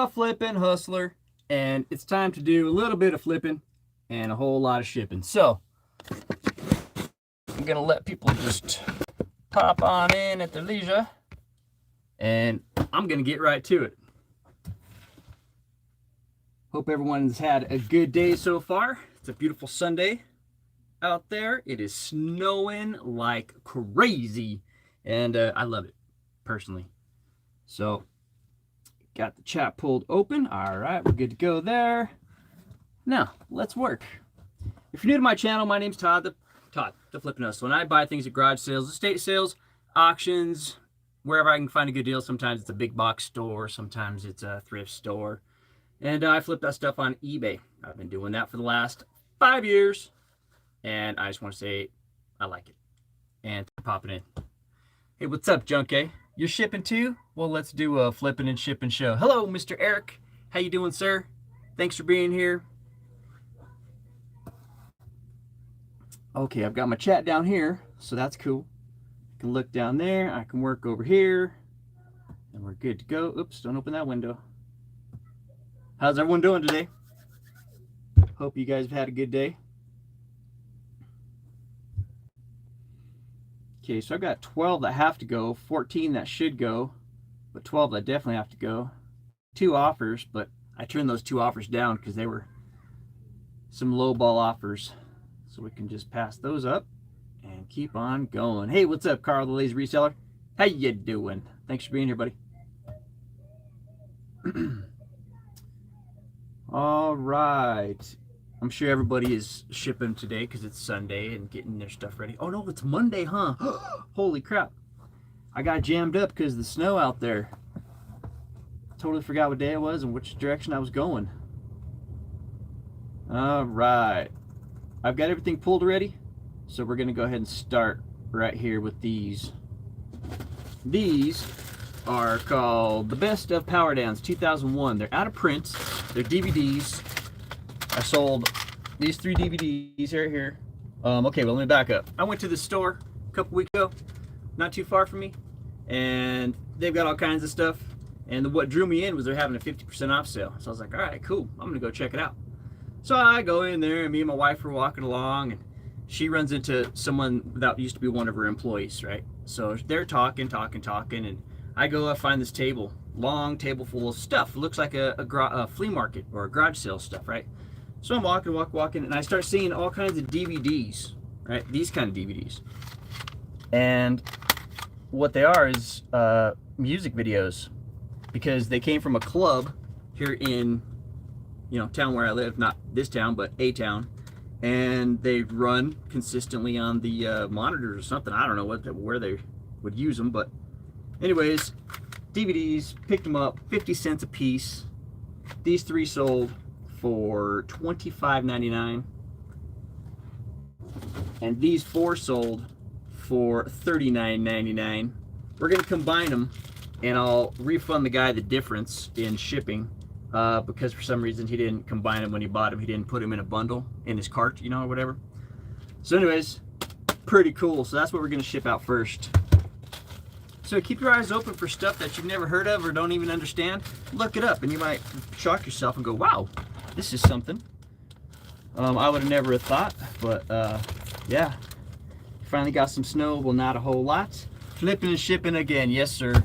the Flippin Hustler, and it's time to do a little bit of flipping and a whole lot of shipping. So I'm gonna let people just pop on in at their leisure, and I'm gonna get right to it. Hope everyone's had a good day so far. It's a beautiful Sunday out there. It is snowing like crazy, and I love it personally. So got the chat pulled open. All right, we're good to go there. Now let's work. If you're new to my channel, my name's Todd, the Flippin Hustler, and I buy things at garage sales, estate sales, auctions, wherever I can find a good deal. Sometimes it's a big box store, sometimes it's a thrift store, and I flip that stuff on eBay. I've been doing that for the last 5 years, and I just want to say I like it. And popping in. Hey, what's up, Junk A? You're shipping too? Well, let's do a flipping and shipping show. Hello, Mr. Eric. How you doing, sir? Thanks for being here. Okay, I've got my chat down here, so that's cool. I can look down there. I can work over here, and we're good to go. Oops, don't open that window. How's everyone doing today? Hope you guys have had a good day. Okay, so I've got 12 that have to go, 14 that should go, but 12 that definitely have to go. 2 offers, but I turned those 2 offers down because they were some lowball offers. So we can just pass those up and keep on going. Hey, what's up, Carl, the Lazy Reseller? How you doing? Thanks for being here, buddy. All right. I'm sure everybody is shipping today because it's Sunday and getting their stuff ready. Oh no, it's Monday, huh? Holy crap. I got jammed up because of the snow out there. Totally forgot what day it was and which direction I was going. All right. I've got everything pulled already, so we're going to go ahead and start right here with these. These are called the Best of Power Downs 2001. They're out of print. They're DVDs. I sold these 3 DVDs right here. Okay, well, let me back up. I went to the store a couple weeks ago, not too far from me, and they've got all kinds of stuff. And what drew me in was they're having a 50% off sale. So I was like, all right, cool. I'm going to go check it out. So I go in there, and me and my wife were walking along, and she runs into someone that used to be one of her employees, right? So they're talking, and I go find this table, long table full of stuff. It looks like a flea market or a garage sale stuff, right? So I'm walking, and I start seeing all kinds of DVDs, right? These kind of DVDs. And what they are is music videos, because they came from a club here in, town where I live, not this town, but a town, and they run consistently on the monitors or something. I don't know where they would use them, but anyways, DVDs, picked them up, 50 cents a piece. These 3 sold for $25.99, and these 4 sold for $39.99. We're gonna combine them, and I'll refund the guy the difference in shipping, because for some reason he didn't combine them when he bought them. He didn't put them in a bundle in his cart, or whatever. So anyways, pretty cool. So that's what we're gonna ship out first. So keep your eyes open for stuff that you've never heard of or don't even understand. Look it up, and you might shock yourself and go, wow, this is something I would have never have thought. But yeah, finally got some snow. Well, not a whole lot. Flipping and shipping again. Yes, sir,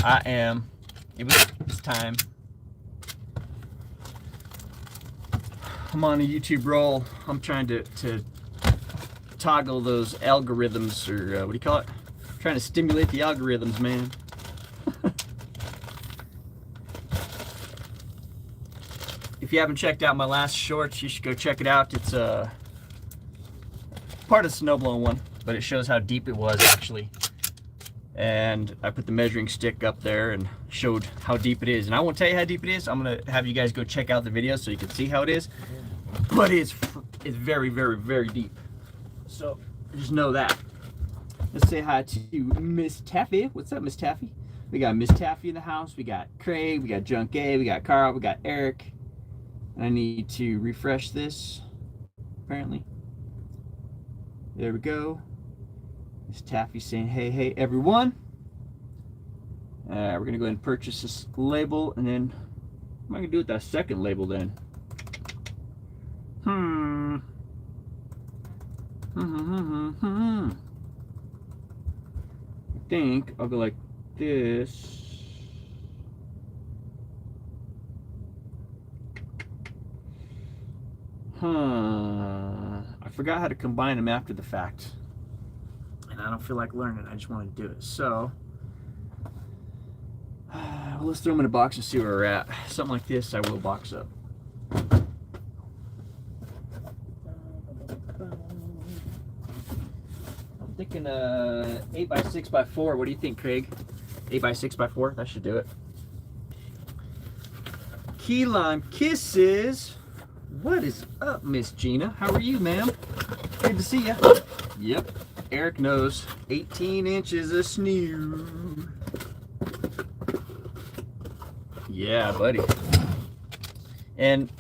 I am. It's time. I'm on a YouTube roll. I'm trying to toggle those algorithms, or what do you call it? I'm trying to stimulate the algorithms, man. If you haven't checked out my last shorts, you should go check it out. It's part of the snowblowing one, but it shows how deep it was actually. And I put the measuring stick up there and showed how deep it is. And I won't tell you how deep it is. I'm gonna have you guys go check out the video so you can see how it is. But it's very, very, very deep. So just know that. Let's say hi to Miss Taffy. What's up, Miss Taffy? We got Miss Taffy in the house. We got Craig. We got Junk A. We got Carl. We got Eric. And I need to refresh this, apparently. There we go. Miss Taffy saying, hey, everyone. We're going to go ahead and purchase this label, and then am I gonna do with that second label then? I think I'll go like this. I forgot how to combine them after the fact. And I don't feel like learning. I just want to do it. So, well, let's throw them in a box and see where we're at. Something like this, I will box up. I'm thinking 8x6x4. What do you think, Craig? 8x6x4? That should do it. Key lime kisses. What is up, Miss Gina? How are you, ma'am? Good to see ya. Yep, Eric knows. 18 inches of snow. Yeah, buddy. And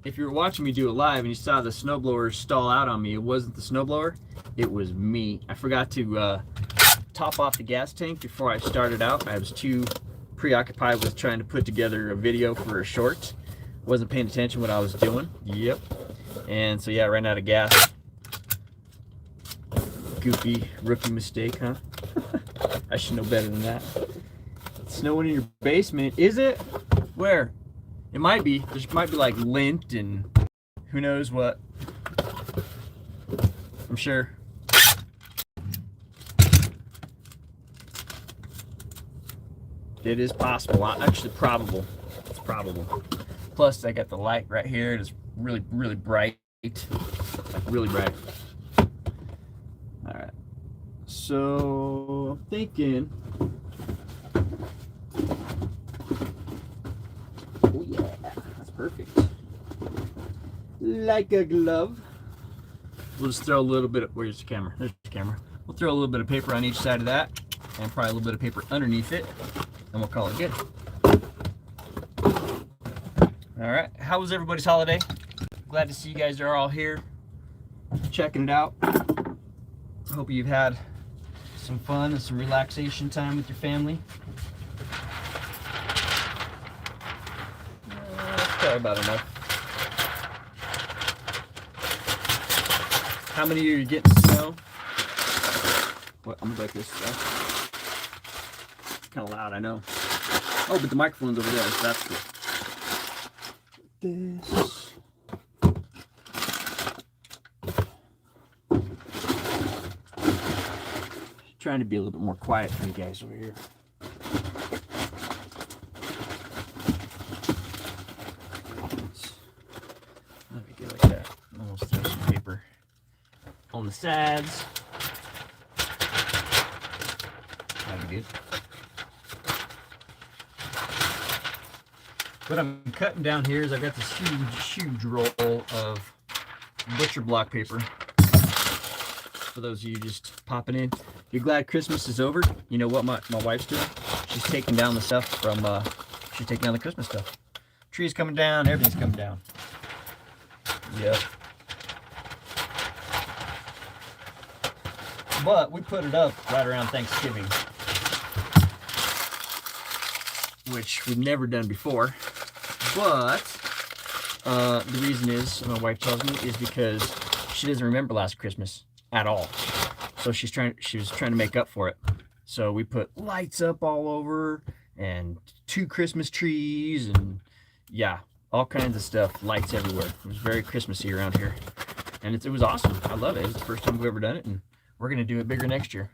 if you were watching me do it live and you saw the snowblower stall out on me, it wasn't the snowblower, it was me. I forgot to top off the gas tank before I started out. I was too preoccupied with trying to put together a video for a short. Wasn't paying attention what I was doing. Yep. And so yeah, I ran out of gas. Goofy rookie mistake, huh? I should know better than that. It's snowing in your basement, is it? Where? It might be. There might be like lint and who knows what. I'm sure. It is possible. Actually, probable. It's probable. Plus, I got the light right here. It is really, really bright. Like really bright. All right. So I'm thinking. Oh yeah, that's perfect. Like a glove. We'll just throw a little bit of. Where's the camera? There's the camera. We'll throw a little bit of paper on each side of that, and probably a little bit of paper underneath it, and we'll call it good. All right, how was everybody's holiday? Glad to see you guys are all here checking it out. I hope you've had some fun and some relaxation time with your family. That's probably about enough. How many of you are getting snow? What, I'm gonna like this stuff. It's kind of loud, I know. Oh, but the microphone's over there, so that's cool. This. Trying to be a little bit more quiet for you guys over here. Let me get like that. Almost throw some paper on the sides. That'd be good. What I'm cutting down here is I've got this huge roll of butcher block paper. For those of you just popping in, you're glad Christmas is over? You know what my wife's doing? She's taking down the stuff from, she's taking down the Christmas stuff. Trees coming down, everything's coming down. Yep. But we put it up right around Thanksgiving, which we've never done before. But the reason is, my wife tells me, is because she doesn't remember last Christmas at all. So she was trying to make up for it. So we put lights up all over and 2 Christmas trees and yeah, all kinds of stuff, lights everywhere. It was very Christmassy around here. And it was awesome. I love it. It's the first time we've ever done it, and we're gonna do it bigger next year.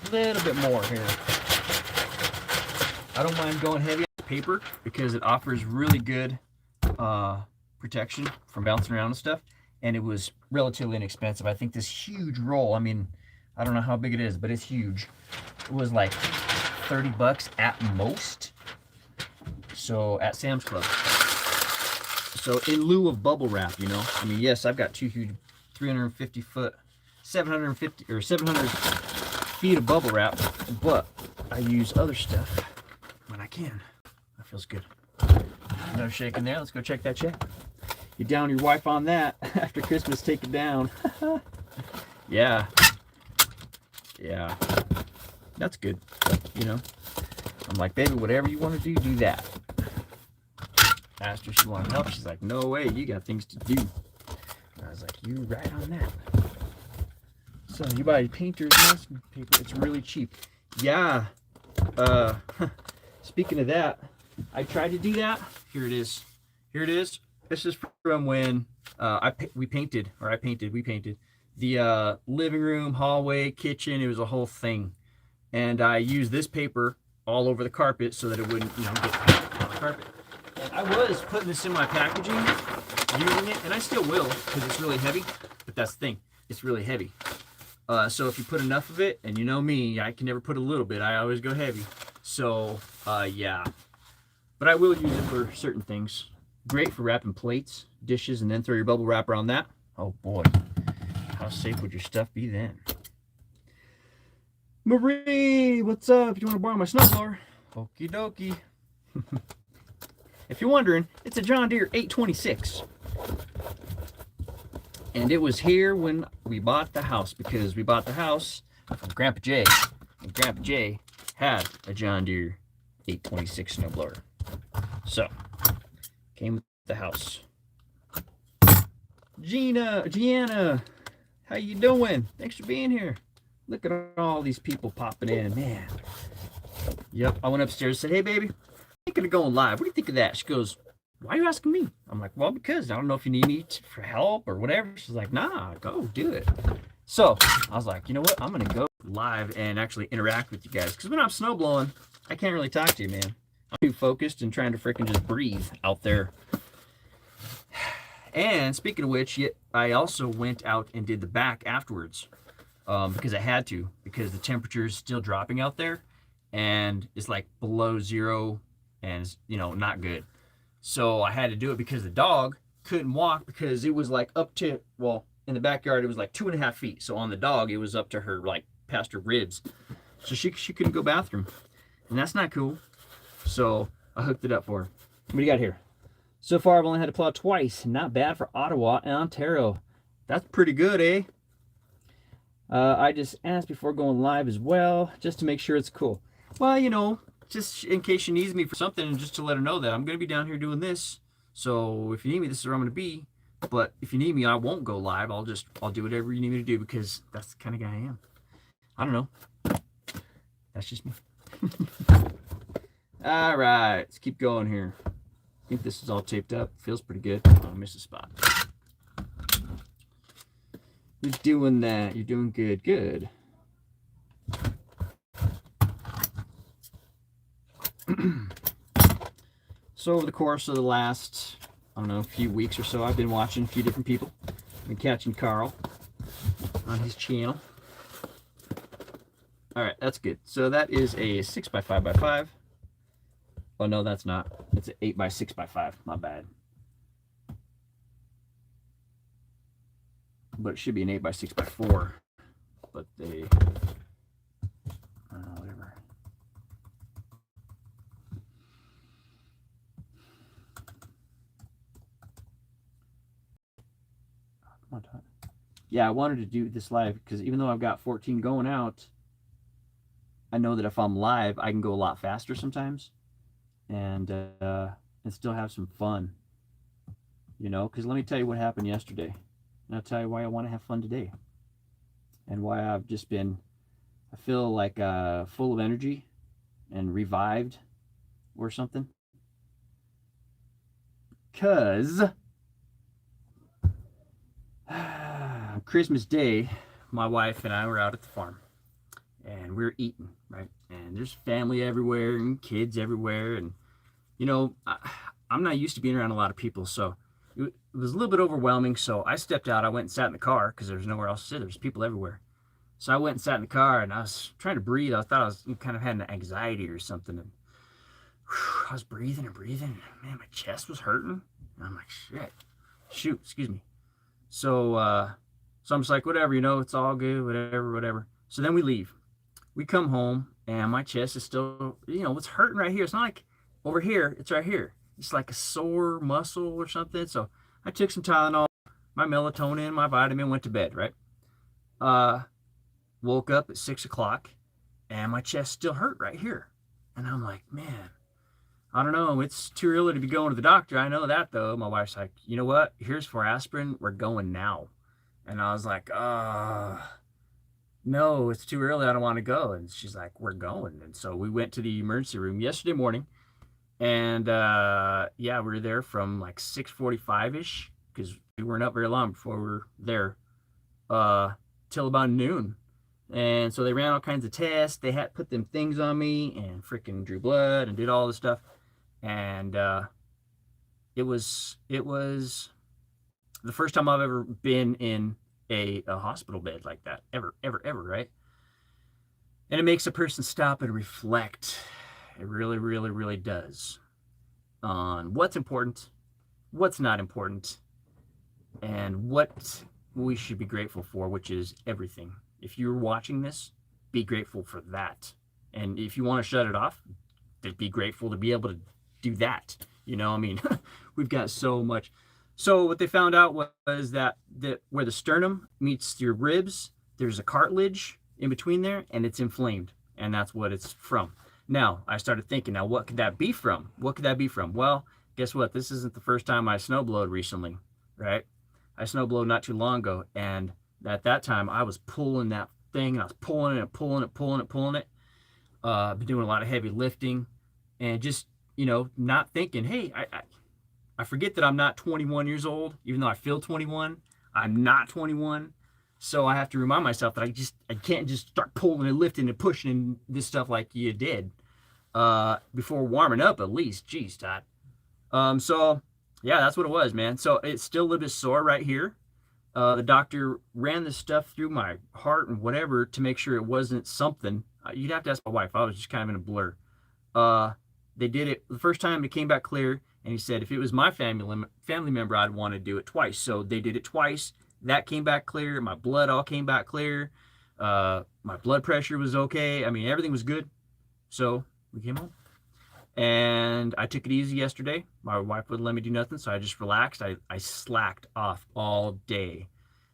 A little bit more here. I don't mind going heavy on paper because it offers really good protection from bouncing around and stuff, and it was relatively inexpensive. I think this huge roll, I mean, I don't know how big it is, but it's huge. It was like 30 bucks at most. So at Sam's Club. So in lieu of bubble wrap, you know, I mean, yes, I've got 2 huge 350 foot, 750 or 700 feet of bubble wrap, but I use other stuff when I can. That feels good. No shaking there. Let's go check that check. You down your wife on that after Christmas, take it down. Yeah. Yeah. that's good. You know, I'm like, baby, whatever you want to do that. Asked her if she wanted help. She's like, no way, you got things to do. And I was like, you right on that. So you buy painter's masking paper. It's really cheap. Yeah. Speaking of that, I tried to do that. Here it is. Here it is. This is from when we painted the living room, hallway, kitchen. It was a whole thing, and I used this paper all over the carpet so that it wouldn't, get on the carpet. And I was putting this in my packaging, using it, and I still will because it's really heavy. But that's the thing, it's really heavy. So if you put enough of it, and you know me, I can never put a little bit. I always go heavy. So yeah, but I will use it for certain things. Great for wrapping plates, dishes, and then throw your bubble wrap around that. Oh boy, how safe would your stuff be then? Marie, what's up? Do you want to borrow my snowblower? Okie dokie. If you're wondering, it's a John Deere 826. And it was here when we bought the house, because we bought the house from Grandpa Jay. And Grandpa Jay had a John Deere 826 snowblower. So, came with the house. Gianna, how you doing? Thanks for being here. Look at all these people popping in, man. Yep, I went upstairs and said, hey, baby, I'm thinking of going live. What do you think of that? She goes, why are you asking me? I'm like, well, because I don't know if you need me for help or whatever. She's like, nah, go do it. So I was like, you know what? I'm going to go live and actually interact with you guys. Because when I'm snow blowing, I can't really talk to you, man. I'm too focused and trying to freaking just breathe out there. And speaking of which, I also went out and did the back afterwards because I had to, because the temperature is still dropping out there and it's like below zero and, not good. So I had to do it because the dog couldn't walk because it was like up to, well, in the backyard, it was like 2.5 feet. So on the dog, it was up to her, like past her ribs. So she couldn't go bathroom. And that's not cool. So I hooked it up for her. What do you got here? So far, I've only had to plow twice. Not bad for Ottawa and Ontario. That's pretty good, eh? I just asked before going live as well, just to make sure it's cool. Well, just in case she needs me for something, and just to let her know that I'm going to be down here doing this. So if you need me, this is where I'm going to be. But if you need me, I won't go live. I'll do whatever you need me to do because that's the kind of guy I am. I don't know. That's just me. All right, let's keep going here. I think this is all taped up. Feels pretty good. Oh, I missed a spot. You're doing that. You're doing good. Good. So over the course of the last, I don't know, few weeks or so, I've been watching a few different people. I've been catching Carl on his channel. All right, that's good. So that is a 6x5x5. Oh no, that's not. It's an 8x6x5. My bad. But it should be an 8x6x4. But they, whatever. Come on, Todd. Yeah, I wanted to do this live because even though I've got 14 going out, I know that if I'm live, I can go a lot faster sometimes. And still have some fun, because let me tell you what happened yesterday, and I'll tell you why I want to have fun today, and why I've just been, I feel like full of energy and revived or something, because Christmas Day, my wife and I were out at the farm, and we were eating, right, and there's family everywhere and kids everywhere, and I'm not used to being around a lot of people, so it was a little bit overwhelming. So I stepped out. I went and sat in the car because there's nowhere else to sit. There's people everywhere. So I went and sat in the car, and I was trying to breathe. I thought I was kind of having anxiety or something. And I was breathing and breathing. Man, my chest was hurting. And I'm like, shoot, excuse me. So I'm just like, whatever, it's all good, whatever. So then we leave. We come home, and my chest is still, it's hurting right here. It's not like over here, it's right here. It's like a sore muscle or something. So I took some Tylenol, my melatonin, my vitamin, went to bed, right? Woke up at 6 o'clock, and my chest still hurt right here. And I'm like, man, I don't know. It's too early to be going to the doctor. I know that, though. My wife's like, you know what? Here's 4 aspirin. We're going now. And I was like, no, it's too early. I don't want to go. And she's like, we're going. And so we went to the emergency room yesterday morning. And yeah, we were there from like 6:45-ish because we weren't up very long before we were there till about noon. And so they ran all kinds of tests. They had put them things on me and freaking drew blood and did all this stuff. And it was the first time I've ever been in a hospital bed like that, ever, right? And it makes a person stop and reflect. It really, really, really does on what's important, what's not important, and what we should be grateful for, which is everything. If you're watching this, be grateful for that. And if you want to shut it off, be grateful to be able to do that. You know, I mean, we've got so much. So what they found out was that where the sternum meets your ribs, there's a cartilage in between there, and it's inflamed. And that's what it's from. Now, I started thinking, now what could that be from? What could that be from? Well, guess what? This isn't the first time I snowblowed recently, right? I snowblowed not too long ago, and at that time, I was pulling that thing, and I was pulling it. Been doing a lot of heavy lifting, and just, you know, not thinking, hey, I forget that I'm not 21 years old, even though I feel 21. I'm not 21. So I have to remind myself that I can't just start pulling and lifting and pushing and this stuff like you did before warming up, at least. Jeez, Todd. So yeah, that's what it was, man. So it's still a little bit sore right here. The doctor ran this stuff through my heart and whatever to make sure it wasn't something. You'd have to ask my wife. I was just kind of in a blur. They did it the first time. It came back clear, and he said if it was my family member, I'd want to do it twice. So they did it twice. That came back clear. My blood all came back clear. My blood pressure was okay. I mean, everything was good. So we came home. And I took it easy yesterday. My wife wouldn't let me do nothing, so I just relaxed. I slacked off all day.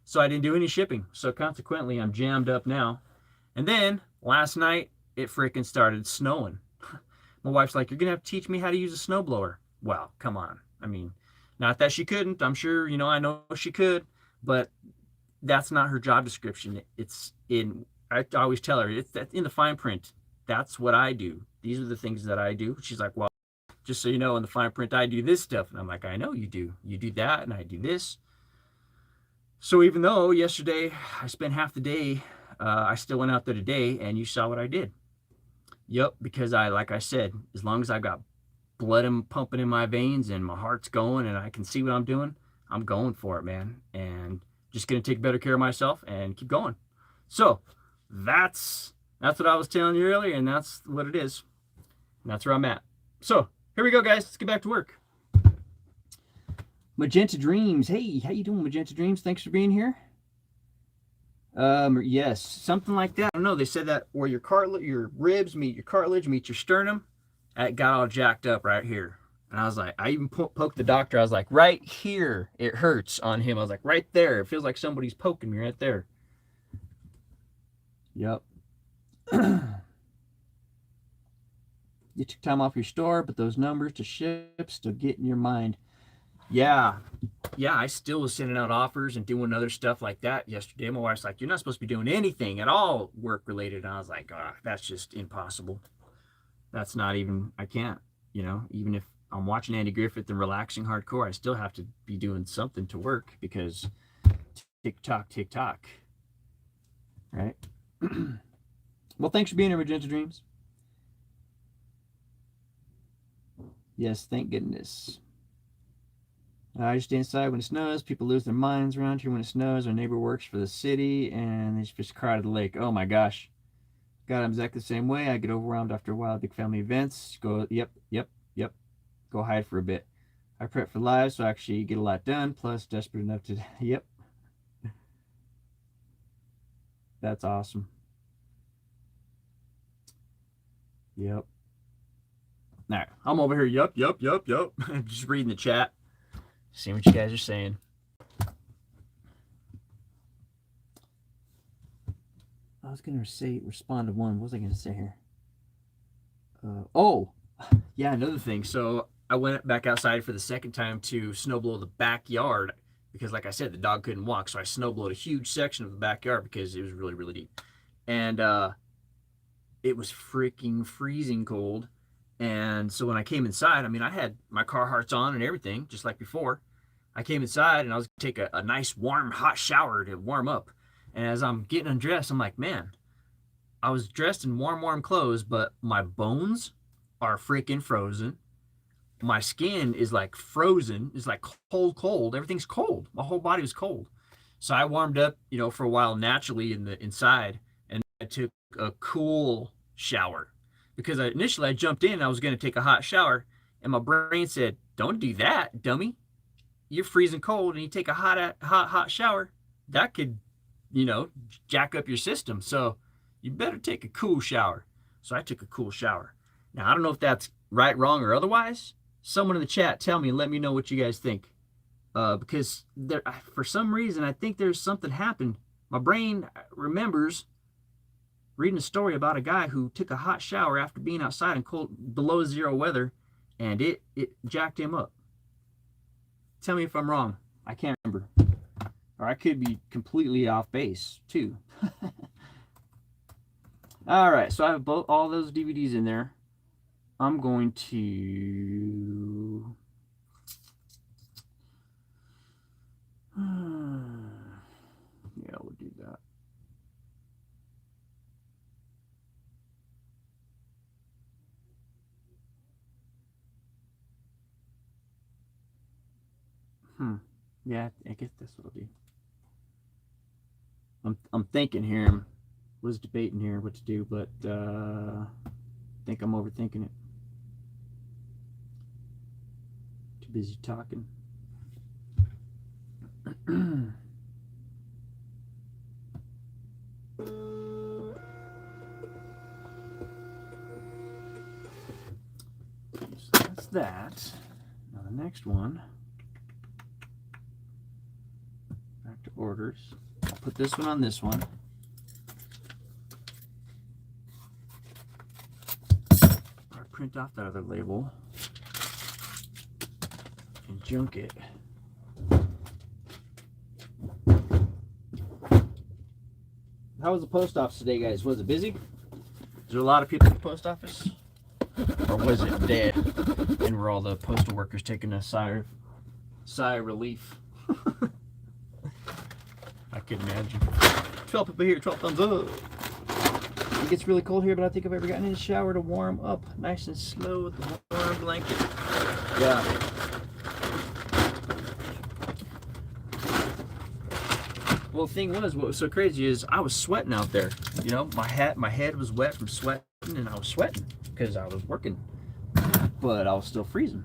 So I didn't do any shipping. So consequently, I'm jammed up now. And then last night, it freaking started snowing. My wife's like, you're going to have to teach me how to use a snowblower. Well, come on. I mean, not that she couldn't. I'm sure, you know, I know she could. But that's not her job description. I always tell her, it's in the fine print. That's what I do. These are the things that I do. She's like, well, just so you know, in the fine print, I do this stuff. And I'm like, I know you do. You do that, and I do this. So even though yesterday I spent half the day, I still went out there today, and you saw what I did. Yep, because like I said, as long as I've got blood pumping in my veins and my heart's going and I can see what I'm doing, I'm going for it, man. And just going to take better care of myself and keep going. So that's what I was telling you earlier, and that's what it is. And that's where I'm at. So here we go, guys. Let's get back to work. Magenta Dreams. Hey, how you doing, Magenta Dreams? Thanks for being here. Yes, something like that. I don't know. They said that where your ribs meet your cartilage, meet your sternum, it got all jacked up right here. And I was like, I even poked the doctor. I was like, right here, it hurts on him. I was like, right there. It feels like somebody's poking me right there. Yep. You took time off your store, but those numbers to ship still get in your mind. Yeah, I still was sending out offers and doing other stuff like that yesterday. My wife's like, you're not supposed to be doing anything at all work-related. And I was like, that's just impossible. That's not even, I can't, you know, even if I'm watching Andy Griffith and relaxing hardcore, I still have to be doing something to work because tick-tock, right? Well, thanks for being here, Magenta Dreams. Yes, thank goodness. I just stay inside when it snows. People lose their minds around here when it snows. Our neighbor works for the city, and they just cry to the lake. Oh, my gosh. God, I'm exactly the same way. I get overwhelmed after a while. Big family events. Go, yep. Go hide for a bit. I prep for live, so I actually get a lot done. Plus, desperate enough to, yep. That's awesome. Yep. All right, I'm over here. Yup. Just reading the chat. Seeing what you guys are saying. I was gonna say respond to one. What was I gonna say here? Oh, yeah, another thing. So I went back outside for the second time to snowblow the backyard because, like I said, the dog couldn't walk. So I snowblowed a huge section of the backyard because it was really, really deep. And it was freaking freezing cold. And so when I came inside, I mean, I had my Carhartts on and everything, just like before. I came inside and I was going to take a nice, warm, hot shower to warm up. And as I'm getting undressed, I'm like, man, I was dressed in warm clothes, but my bones are freaking frozen. My skin is like frozen. It's like cold. Everything's cold. My whole body was cold. So I warmed up, for a while naturally in the inside, and I took a cool shower because initially I jumped in. I was going to take a hot shower, and my brain said, "Don't do that, dummy. You're freezing cold, and you take a hot shower. That could, jack up your system. So you better take a cool shower." So I took a cool shower. Now I don't know if that's right, wrong, or otherwise. Someone in the chat, tell me and let me know what you guys think. Because for some reason, I think there's something happened. My brain remembers reading a story about a guy who took a hot shower after being outside in cold, below zero weather, and it jacked him up. Tell me if I'm wrong. I can't remember. Or I could be completely off base, too. All right, so I have all those DVDs in there. I'm going to... yeah, we'll do that. Yeah, I guess that's what I'll do. I'm thinking here. Was debating here what to do, but I think I'm overthinking it. Too busy talking. So that's that. Now the next one. Back to orders. I'll put this one on this one. Print off that other label and junk it. How was the post office today, guys? Was it busy? Was there a lot of people at the post office? Or was it dead? And were all the postal workers taking a sigh of relief? I can imagine. 12 people here, 12 thumbs up. It gets really cold here, but I think I've ever gotten in the shower to warm up nice and slow with the warm blanket. Yeah. Well, the thing was, what was so crazy is I was sweating out there. My head was wet from sweating, and I was sweating because I was working, but I was still freezing.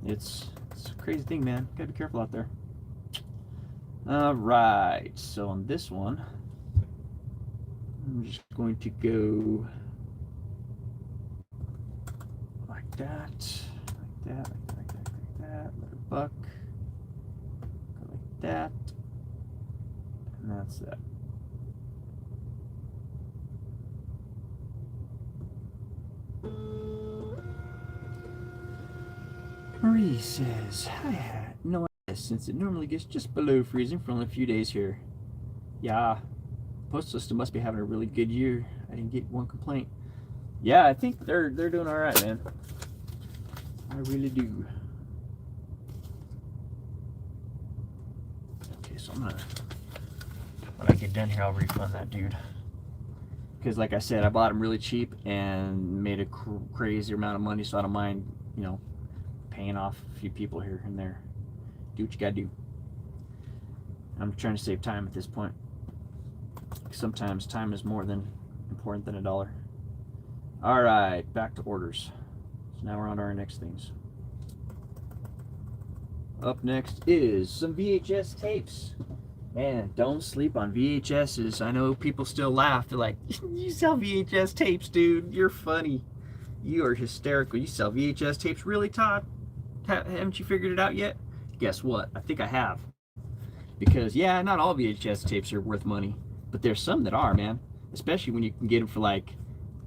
It's a crazy thing, man. Gotta be careful out there. All right, so on this one, I'm just going to go like that, like that, like that, let her buck, go like that, and that's that. Marie says, I had no idea since it normally gets just below freezing for only a few days here. Yeah. Postal system must be having a really good year. I didn't get one complaint. Yeah, I think they're doing all right, man. I really do. Okay, so I'm gonna, when I get done here, I'll refund that dude. Because like I said, I bought him really cheap and made a crazy amount of money, so I don't mind, paying off a few people here and there. Do what you gotta do. I'm trying to save time at this point. Sometimes time is more important than $1. All right, back to orders. So now we're on to our next things. Up next is some VHS tapes. Man, don't sleep on VHSs. I know people still laugh. They're like, you sell VHS tapes, dude. You're funny. You are hysterical. You sell VHS tapes? Really, Todd? Haven't you figured it out yet? Guess what? I think I have. Because, yeah, not all VHS tapes are worth money. But there's some that are, man. Especially when you can get them for like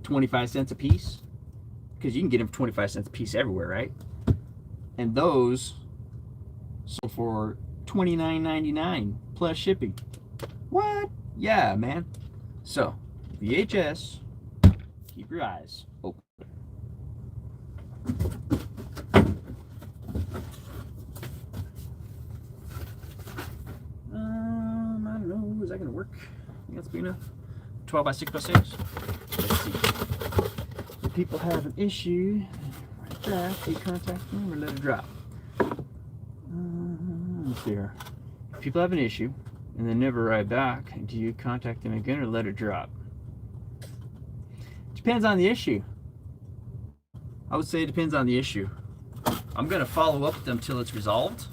25 cents a piece. Because you can get them for 25 cents a piece everywhere, right? And those sold for $29.99 plus shipping. What? Yeah, man. So, VHS, keep your eyes open. I don't know. Is that going to work? I think that's big enough. 12 by 6 by 6. Let's see. If people have an issue, right there, do you contact them or let it drop? Let's see here. If people have an issue and they never write back, do you contact them again or let it drop? Depends on the issue. I would say it depends on the issue. I'm going to follow up with them till it's resolved,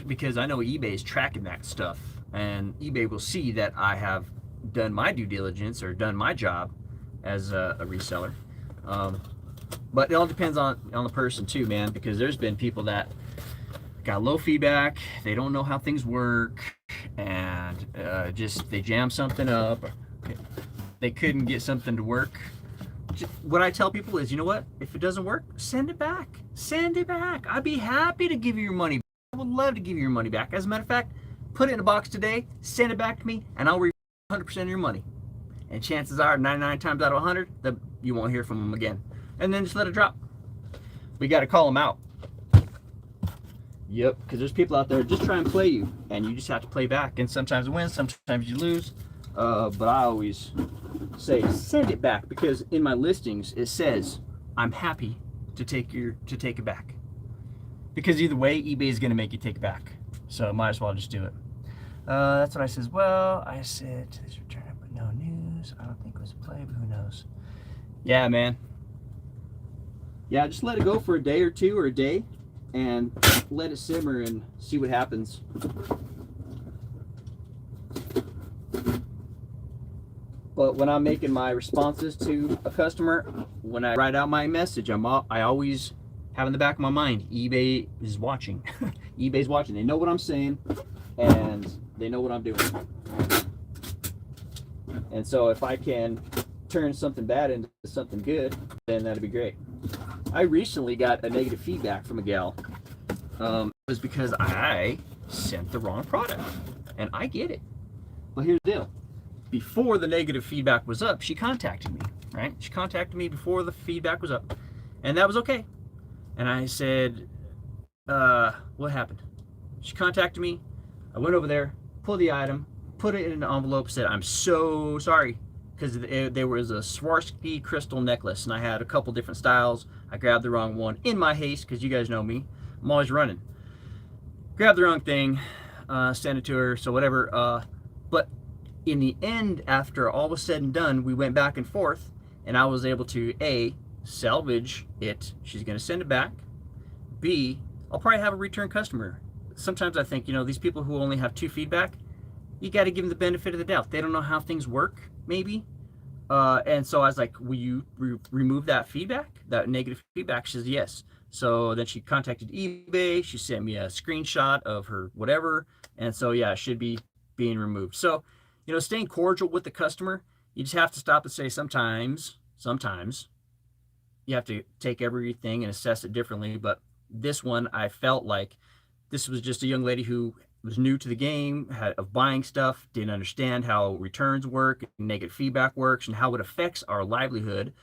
because I know eBay is tracking that stuff, and eBay will see that I have done my due diligence or done my job as a reseller. But it all depends on the person too, man, because there's been people that got low feedback, they don't know how things work, and just they jam something up, they couldn't get something to work. What I tell people is, you know what, if it doesn't work, send it back. Send it back. I'd be happy to give you your money back. I would love to give you your money back. As a matter of fact, put it in a box today, send it back to me, and I'll refund 100% of your money. And chances are 99 times out of 100 that you won't hear from them again. And then just let it drop. We got to call them out. Yep, because there's people out there just try and play you, and you just have to play back. And sometimes you win, sometimes you lose. But I always say send it back, because in my listings it says I'm happy to take it back. Because either way, eBay is going to make you take it back. So might as well just do it. That's what I says. Well, I said today's return, but no news. I don't think it was a play, but who knows? Yeah, man. Yeah, just let it go for a day or two or a day, and let it simmer and see what happens. But when I'm making my responses to a customer, when I write out my message, I always have in the back of my mind, eBay is watching. eBay's watching. They know what I'm saying, and they know what I'm doing. And so if I can turn something bad into something good, then that'd be great. I recently got a negative feedback from a gal. It was because I sent the wrong product, and I get it. But here's the deal. Before the negative feedback was up, she contacted me, right? She contacted me before the feedback was up, and that was okay. And I said, what happened? She contacted me. I went over there, pulled the item, put it in an envelope, said, I'm so sorry, because there was a Swarovski crystal necklace, and I had a couple different styles. I grabbed the wrong one in my haste, because you guys know me. I'm always running. Grabbed the wrong thing, sent it to her, so whatever. But in the end, after all was said and done, we went back and forth, and I was able to, A, salvage it. She's going to send it back. B, I'll probably have a return customer. Sometimes I think, these people who only have 2 feedback, you got to give them the benefit of the doubt. They don't know how things work, maybe. And so I was like, will you remove that feedback, that negative feedback? She says, yes. So then she contacted eBay. She sent me a screenshot of her whatever. And so, yeah, it should be being removed. So, staying cordial with the customer, you just have to stop and say sometimes you have to take everything and assess it differently. But this one, I felt like this was just a young lady who was new to the game of buying stuff, didn't understand how returns work, negative feedback works, and how it affects our livelihood,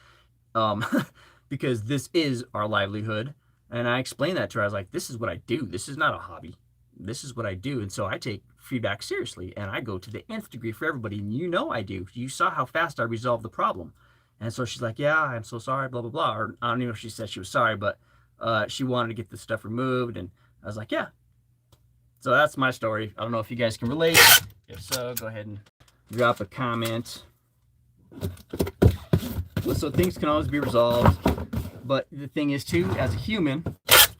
because this is our livelihood. And I explained that to her. I was like, this is what I do. This is not a hobby. This is what I do. And so I take feedback seriously, and I go to the nth degree for everybody. And I do. You saw how fast I resolved the problem. And so she's like, yeah, I'm so sorry, blah, blah, blah. Or I don't even know if she said she was sorry, but she wanted to get the stuff removed. And I was like, yeah. So that's my story. I don't know if you guys can relate. If so, go ahead and drop a comment. So things can always be resolved. But the thing is, too, as a human,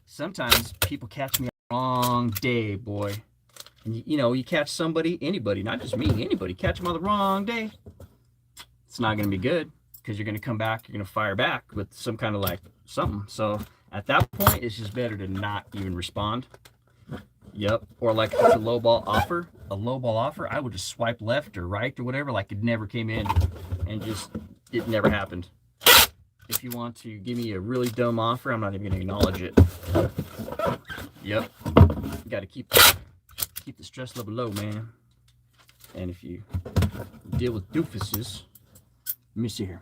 sometimes people catch me on the wrong day, boy. And you catch somebody, anybody, not just me, anybody, catch them on the wrong day. It's not going to be good, because you're going to come back, you're going to fire back with some kind of something. So at that point, it's just better to not even respond. Yep. Or if it's a lowball offer, a lowball offer, I would just swipe left or right or whatever, like it never came in, and just it never happened. If you want to give me a really dumb offer, I'm not even going to acknowledge it. Yep, you got to keep the stress level low, man. And if you deal with doofuses, let me see here.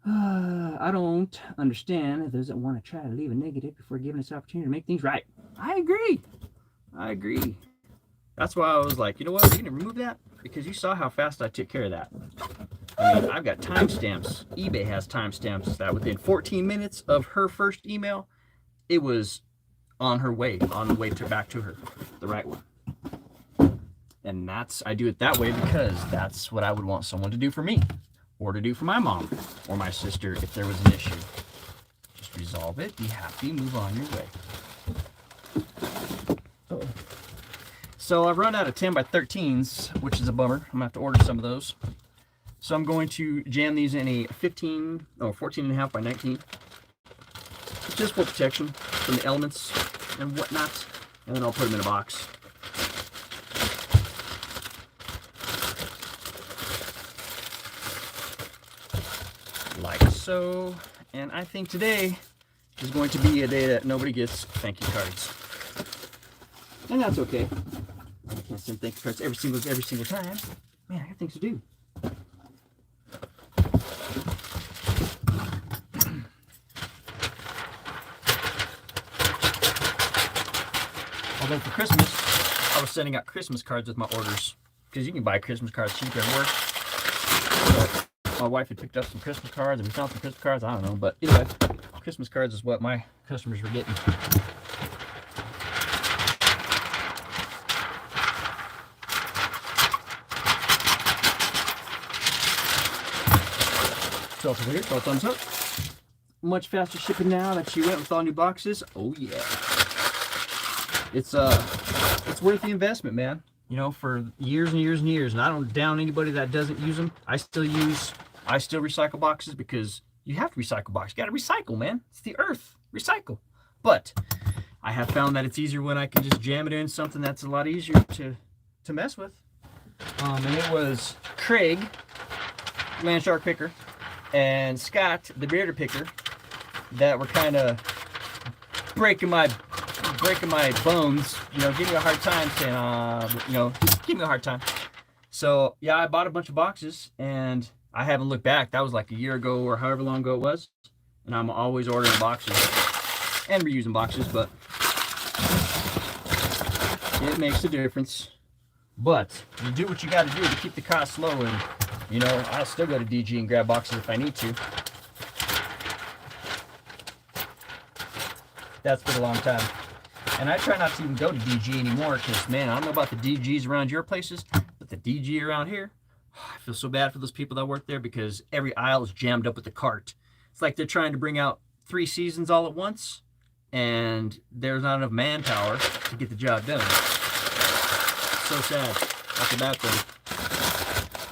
I don't understand those that want to try to leave a negative before giving us opportunity to make things right. I agree. That's why I was like, you know what, you're gonna remove that because you saw how fast I took care of that. I mean, I've got timestamps. eBay has timestamps that within 14 minutes of her first email, it was on the way back to her, the right one. And I do it that way because that's what I would want someone to do for me, or to do for my mom or my sister if there was an issue. Just resolve it, be happy, move on your way. So I've run out of 10 by 13s, which is a bummer. I'm gonna have to order some of those. So I'm going to jam these in a 14 and a half by 19. Just for protection from the elements and whatnot. And then I'll put them in a box. Like so. And I think today is going to be a day that nobody gets thank you cards. And that's okay. I can't send thank you cards every single time. Man, I got things to do. Although for Christmas, I was sending out Christmas cards with my orders because you can buy Christmas cards cheap everywhere. So my wife had picked up some Christmas cards and we found some Christmas cards. I don't know, but anyway, Christmas cards is what my customers were getting. So it's weird, so thumbs up. Much faster shipping now that she went with all new boxes. Oh yeah. It's worth the investment, man. You know, for years and years and years, and I don't down anybody that doesn't use them. I still recycle boxes because you have to recycle boxes. You got to recycle, man. It's the earth. Recycle. But I have found that it's easier when I can just jam it in something that's a lot easier to mess with. And it was Craig, Land Shark Picker, and Scott, the Bearder Picker, that were kind of breaking my bones, you know, giving me a hard time saying, you know, just give me a hard time. So yeah, I bought a bunch of boxes and I haven't looked back. That was like a year ago or however long ago it was. And I'm always ordering boxes and reusing boxes, but it makes a difference. But you do what you got to do to keep the costs low, and you know, I'll still go to DG and grab boxes if I need to. That's been a long time. And I try not to even go to DG anymore because, man, I don't know about the DGs around your places, but the DG around here, I feel so bad for those people that work there because every aisle is jammed up with the cart. It's like they're trying to bring out 3 seasons all at once, and there's not enough manpower to get the job done. So sad. That's a bad thing.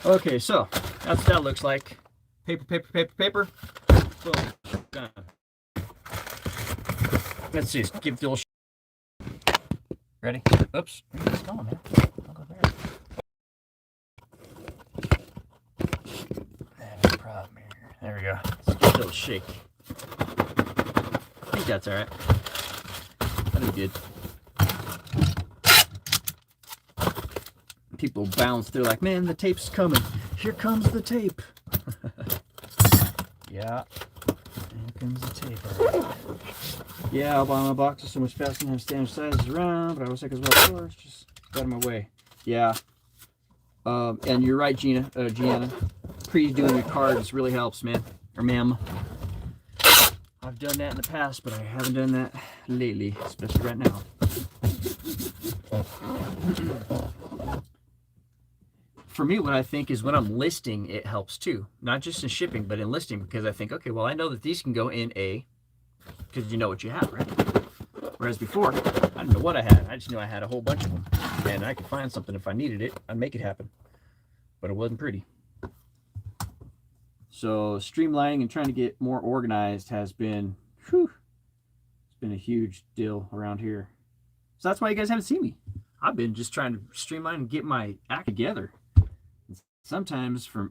Okay, so that's what that looks like. Paper, paper, paper, paper. Boom. Done. Let's see. Give the old. Ready? Oops. Where's it going, man? I'll go there. That's a problem here. There we go. Let's give it a little shake. I think that's alright. That'll be good. People bounce. They're like, man, the tape's coming. Here comes the tape. Yeah. Here comes the tape. Yeah, I'll buy my boxes so much faster than have standard sizes around, but I always take as well stores. Just got in my way. Yeah. And you're right, Gianna. Pre-doing your cards really helps, man. Or ma'am. I've done that in the past, but I haven't done that lately, especially right now. For me, what I think is when I'm listing, it helps too. Not just in shipping, but in listing, because I think, okay, well, I know that these can go in a, because you know what you have, right? Whereas before, I didn't know what I had. I just knew I had a whole bunch of them. And I could find something if I needed it. I'd make it happen. But it wasn't pretty. So streamlining and trying to get more organized has been, whew, it's been a huge deal around here. So that's why you guys haven't seen me. I've been just trying to streamline and get my act together. Sometimes, for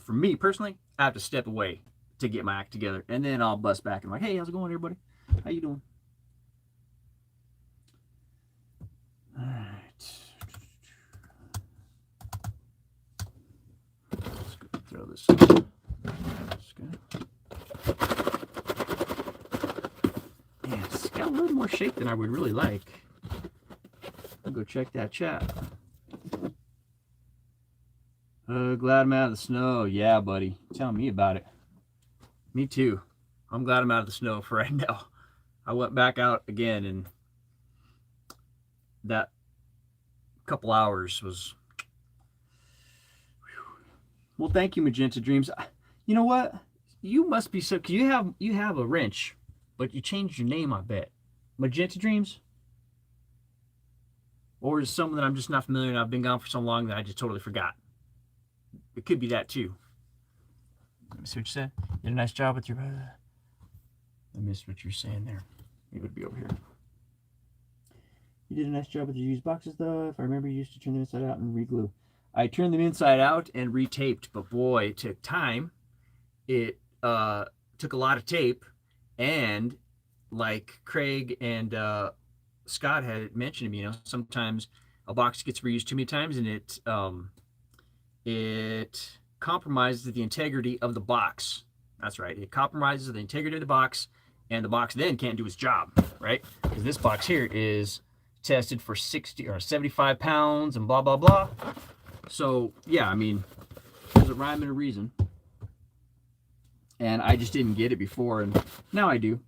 me personally, I have to step away to get my act together, and then I'll bust back and like, hey, how's it going, everybody? How you doing? All right. Let's go throw this. Man, it's got a little more shape than I would really like. I'll go check that chat. Glad I'm out of the snow. Yeah, buddy. Tell me about it. Me too. I'm glad I'm out of the snow for right now. I went back out again, and that couple hours was... Well, thank you, Magenta Dreams. You know what? You must be so... Cause you have a wrench, but you changed your name, I bet. Magenta Dreams? Or is it someone that I'm just not familiar and I've been gone for so long that I just totally forgot? It could be that too. Let me see what you said. You did a nice job with your... I missed what you're saying there. It would be over here. You did a nice job with your used boxes, though. If I remember, you used to turn them inside out and re-glue. I turned them inside out and retaped, but boy, it took time. It took a lot of tape, and like Craig and Scott had mentioned to me, you know, sometimes a box gets reused too many times, and it compromises the integrity of the box. That's right. It compromises the integrity of the box, and the box then can't do its job, right? Because this box here is tested for 60 or 75 pounds and blah, blah, blah. So, yeah, I mean, there's a rhyme and a reason. And I just didn't get it before, and now I do.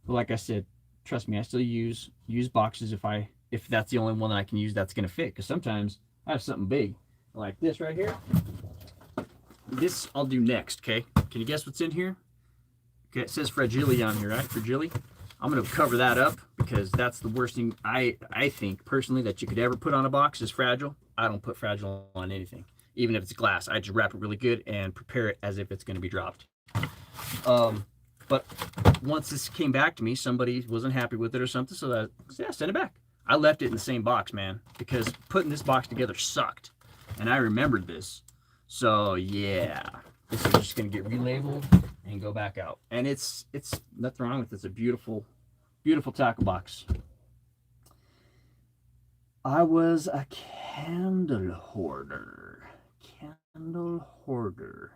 But like I said, trust me, I still use boxes if that's the only one that I can use that's going to fit. Because sometimes I have something big, like this right here. This I'll do next, okay? Can you guess what's in here? Okay, it says fragile on here, right? Fragile. I'm going to cover that up because that's the worst thing I think personally that you could ever put on a box is fragile. I don't put fragile on anything, even if it's glass. I just wrap it really good and prepare it as if it's going to be dropped. But once this came back to me, somebody wasn't happy with it or something, so I said, yeah, send it back. I left it in the same box, man, because putting this box together sucked, and I remembered this. So yeah, this is just going to get relabeled and go back out. And it's nothing wrong with it. It's a beautiful, beautiful tackle box. I was a candle hoarder. Candle hoarder.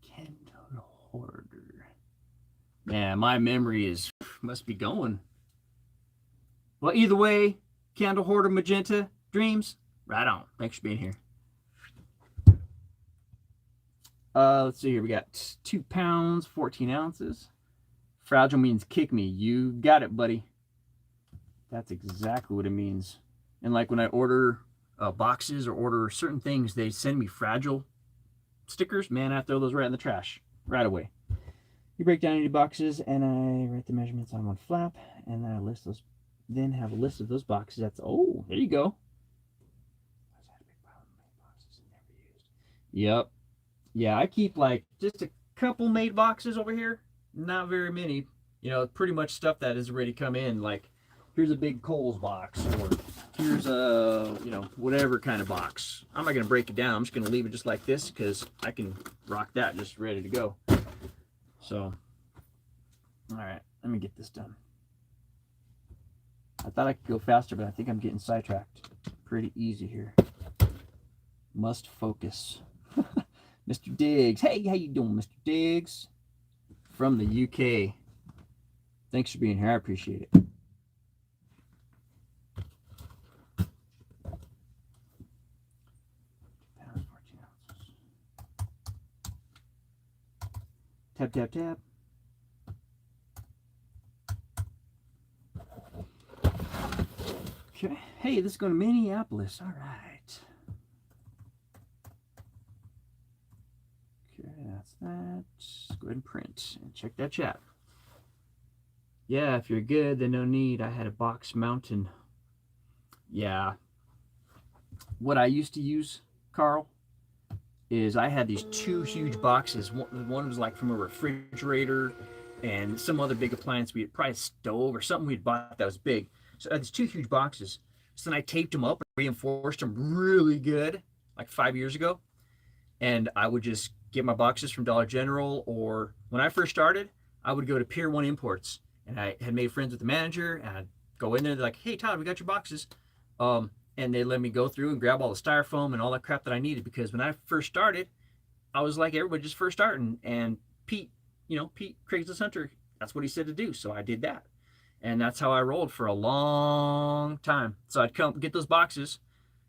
Candle hoarder. Man, my memory must be going. Well, either way, candle hoarder, Magenta Dreams, right on. Thanks for being here. Let's see here. We got 2 pounds, 14 ounces. Fragile means kick me. You got it, buddy. That's exactly what it means. And like when I order boxes or order certain things, they send me fragile stickers. Man, I throw those right in the trash right away. You break down any boxes, and I write the measurements on one flap, and then I list those. Then have a list of those boxes. That's there you go. Yep. Yeah, I keep like just a couple made boxes over here. Not very many. You know, pretty much stuff that has already come in. Like, here's a big Kohl's box, or here's a, you know, whatever kind of box. I'm not going to break it down. I'm just going to leave it just like this because I can rock that just ready to go. So, all right, let me get this done. I thought I could go faster, but I think I'm getting sidetracked. Pretty easy here. Must focus. Mr. Diggs. Hey, how you doing, Mr. Diggs? From the UK. Thanks for being here. I appreciate it. Tap, tap, tap. Okay. Hey, this is going to Minneapolis. All right. Okay, that's that. Just go ahead and print and check that chat. Yeah, if you're good, then no need. I had a box mountain. Yeah. What I used to use, Carl, is I had these 2 huge boxes. One was like from a refrigerator and some other big appliance, probably a stove or something we'd bought that was big. So I had these 2 huge boxes. So then I taped them up and reinforced them really good, like 5 years ago. And I would just get my boxes from Dollar General, or when I first started, I would go to Pier 1 Imports. And I had made friends with the manager, and I'd go in there, they're like, hey, Todd, we got your boxes. And they let me go through and grab all the styrofoam and all that crap that I needed, because when I first started, I was like everybody, just first starting. And Pete, Pete Craigslist Hunter, that's what he said to do. So I did that. And that's how I rolled for a long time. So I'd come get those boxes,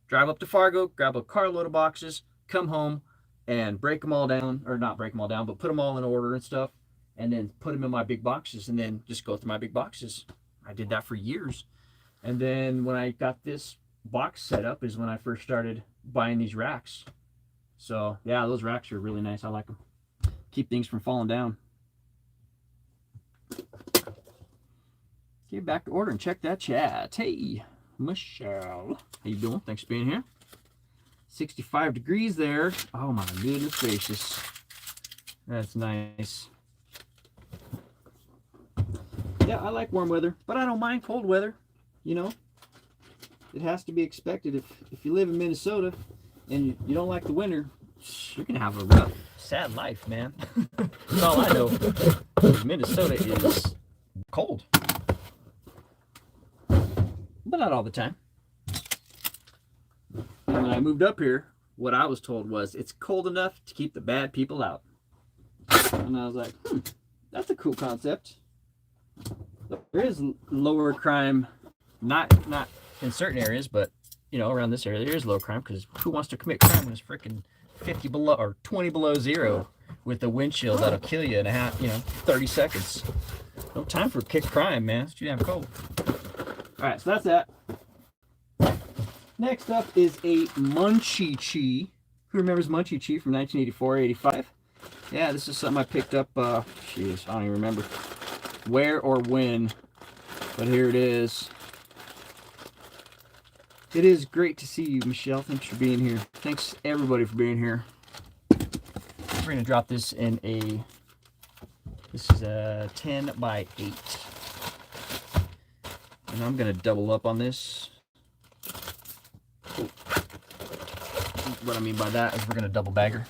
drive up to Fargo, grab a carload of boxes, come home and break them all down, or not break them all down, but put them all in order and stuff, and then put them in my big boxes, and then just go through my big boxes. I did that for years. And then when I got this box set up is when I first started buying these racks. So yeah, those racks are really nice. I like them. Keep things from falling down. Get back to order and check that chat. Hey, Michelle, how you doing? Thanks for being here. 65 degrees there. Oh my goodness gracious. That's nice. Yeah, I like warm weather, but I don't mind cold weather. It has to be expected. If you live in Minnesota and you don't like the winter, you're gonna have a rough, sad life, man. That's all I know. Minnesota is cold, but not all the time. And when I moved up here, what I was told was it's cold enough to keep the bad people out. And I was like, that's a cool concept. There is lower crime, not in certain areas, but around this area there is low crime, because who wants to commit crime when it's freaking 50 below or 20 below zero with a wind chill that'll kill you in 30 seconds. No time for kick crime, man. It's too damn cold. All right, so that's that. Next up is a Munchie Chi. Who remembers Munchie Chi from 1984, 85? Yeah, this is something I picked up, jeez, I don't even remember where or when, but here it is. It is great to see you, Michelle. Thanks for being here. Thanks, everybody, for being here. We're going to drop this in this is a 10 by 8. And I'm going to double up on this. Oh. What I mean by that is we're going to double bagger.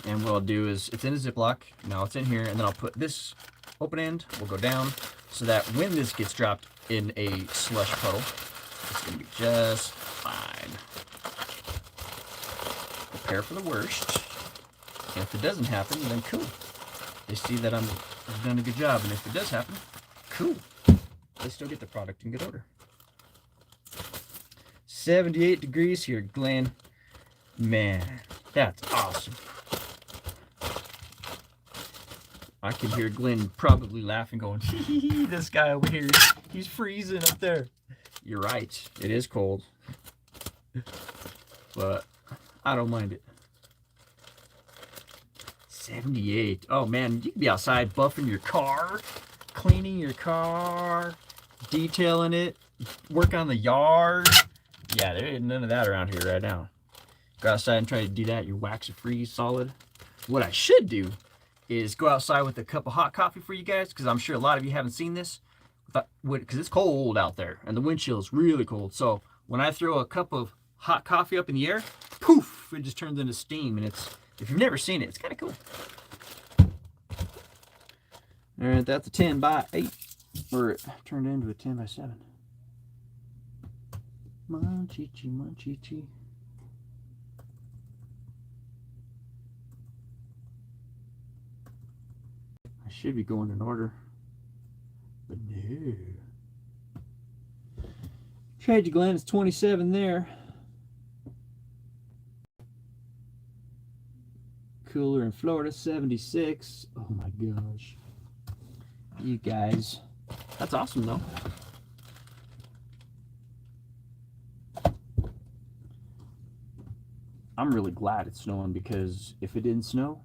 And what I'll do is, it's in a Ziploc. Now it's in here, and then I'll put this open end, will go down, so that when this gets dropped in a slush puddle, it's going to be just fine. Prepare for the worst. And if it doesn't happen, then cool. They see that I've done a good job, and if it does happen, cool. They still get the product in good order. 78 degrees here, Glenn. Man, that's awesome. I can hear Glenn probably laughing, going, hee, this guy over here, he's freezing up there. You're right, it is cold. But I don't mind it. 78. Oh man, you can be outside buffing your car, cleaning your car, detailing it, work on the yard. Yeah, there ain't none of that around here right now. Go outside and try to do that, you wax it freeze solid. What I should do is go outside with a cup of hot coffee for you guys, because I'm sure a lot of you haven't seen this, because it's cold out there and the wind chill is really cold. So when I throw a cup of hot coffee up in the air, poof, it just turns into steam, and it's, if you've never seen it, it's kind of cool. All right, that's a 10 by 8, or it turned into a 10 by 7. Munchie-chi, munchie-chi. I should be going in order, but no. Trade you, Glenn, it's 27 there. Cooler in Florida, 76. Oh my gosh. You guys. That's awesome though. I'm really glad it's snowing, because if it didn't snow,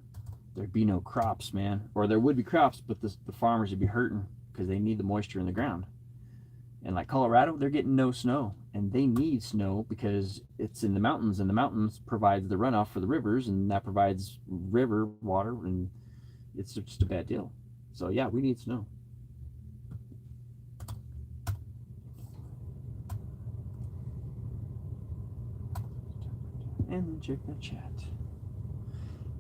there'd be no crops, man. Or there would be crops, but the farmers would be hurting because they need the moisture in the ground. And like Colorado, they're getting no snow, and they need snow because it's in the mountains, and the mountains provides the runoff for the rivers, and that provides river water, and it's just a bad deal. So yeah, we need snow. and then check the chat.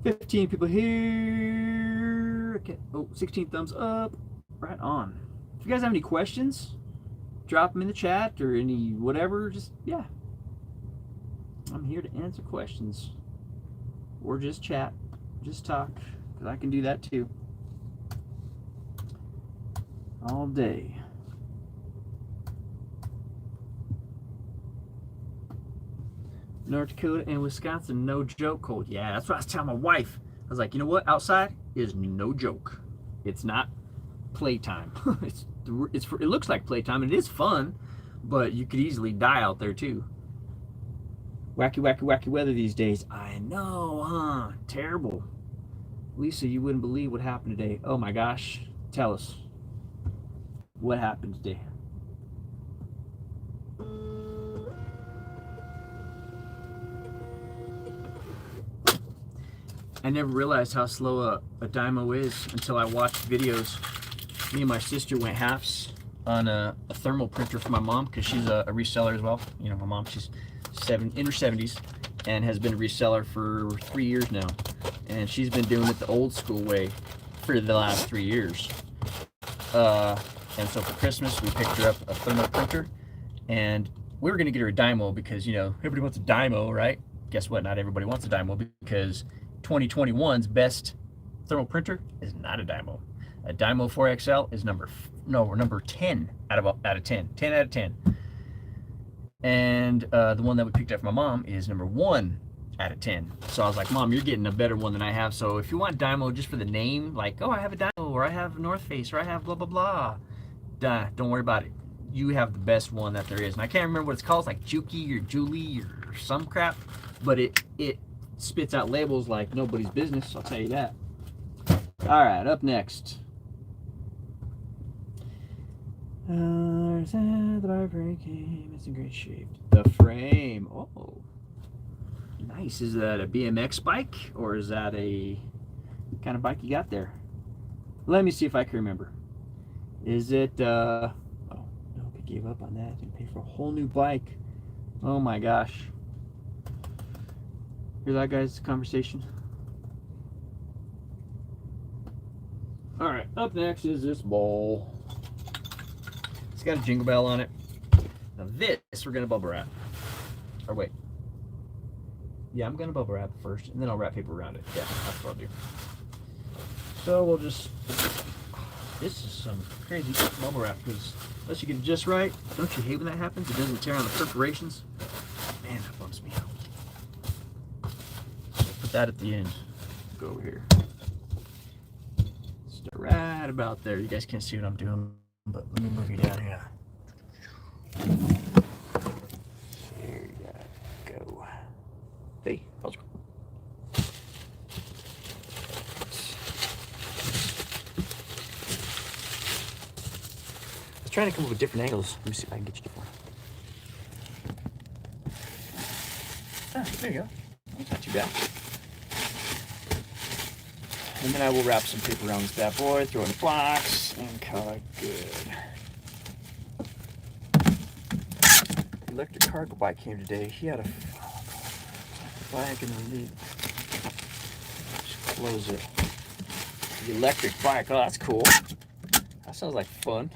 15 people here. Okay. Oh, 16 thumbs up. Right on. If you guys have any questions, drop them in the chat or any whatever. Just, yeah. I'm here to answer questions. Or just chat. Just talk. Because I can do that too. All day. North Dakota and Wisconsin, no joke cold. Yeah, that's what I was telling my wife. I was like, you know what? Outside is no joke. It's not playtime. it looks like playtime, and it is fun, but you could easily die out there too. Wacky, wacky, wacky weather these days. I know, huh? Terrible. Lisa, you wouldn't believe what happened today. Oh my gosh. Tell us. What happened today? I never realized how slow a Dymo is until I watched videos. Me and my sister went halves on a thermal printer for my mom because she's a reseller as well. You know, my mom, she's in her 70s and has been a reseller for 3 years now. And she's been doing it the old school way for the last 3 years. And so for Christmas, we picked her up a thermal printer. And we were going to get her a Dymo because, you know, everybody wants a Dymo, right? Guess what? Not everybody wants a Dymo because 2021's best thermal printer is not a Dymo. A Dymo 4XL is number 10 out of 10. 10 out of 10. And the one that we picked up for my mom is number 1 out of 10. So I was like, Mom, you're getting a better one than I have. So if you want Dymo just for the name, like, oh, I have a Dymo, or I have North Face, or I have blah, blah, blah, don't worry about it. You have the best one that there is. And I can't remember what it's called. It's like Juki or Julie or some crap. But it spits out labels like nobody's business, I'll tell you that. All right, up next. The library came. It's in great shape. The frame. Oh, nice. Is that a BMX bike or is that a kind of bike you got there? Let me see if I can remember. Is it? Oh no, I gave up on that. Didn't pay for a whole new bike. Oh my gosh. Hear that, guys? Conversation. All right, up next is this bowl. It's got a jingle bell on it. Now this we're gonna bubble wrap. Or wait. Yeah, I'm gonna bubble wrap first, and then I'll wrap paper around it. Yeah, that's what I'll do. So we'll just. This is some crazy bubble wrap because unless you get it just right, don't you hate when that happens? It doesn't tear on the perforations. Man, that bums me out. Put that at the end. Go over here. Start right about there. You guys can't see what I'm doing, but let me move you down here. There you go. Hey, how's it going? I was trying to come up with different angles. Let me see if I can get you different. Ah, there you go. That's not too bad. And then I will wrap some paper around this bad boy, throw it in a box, and call it good. Electric cargo bike came today. He had a bike and the lid. Just close it. The electric bike. Oh, that's cool. That sounds like fun.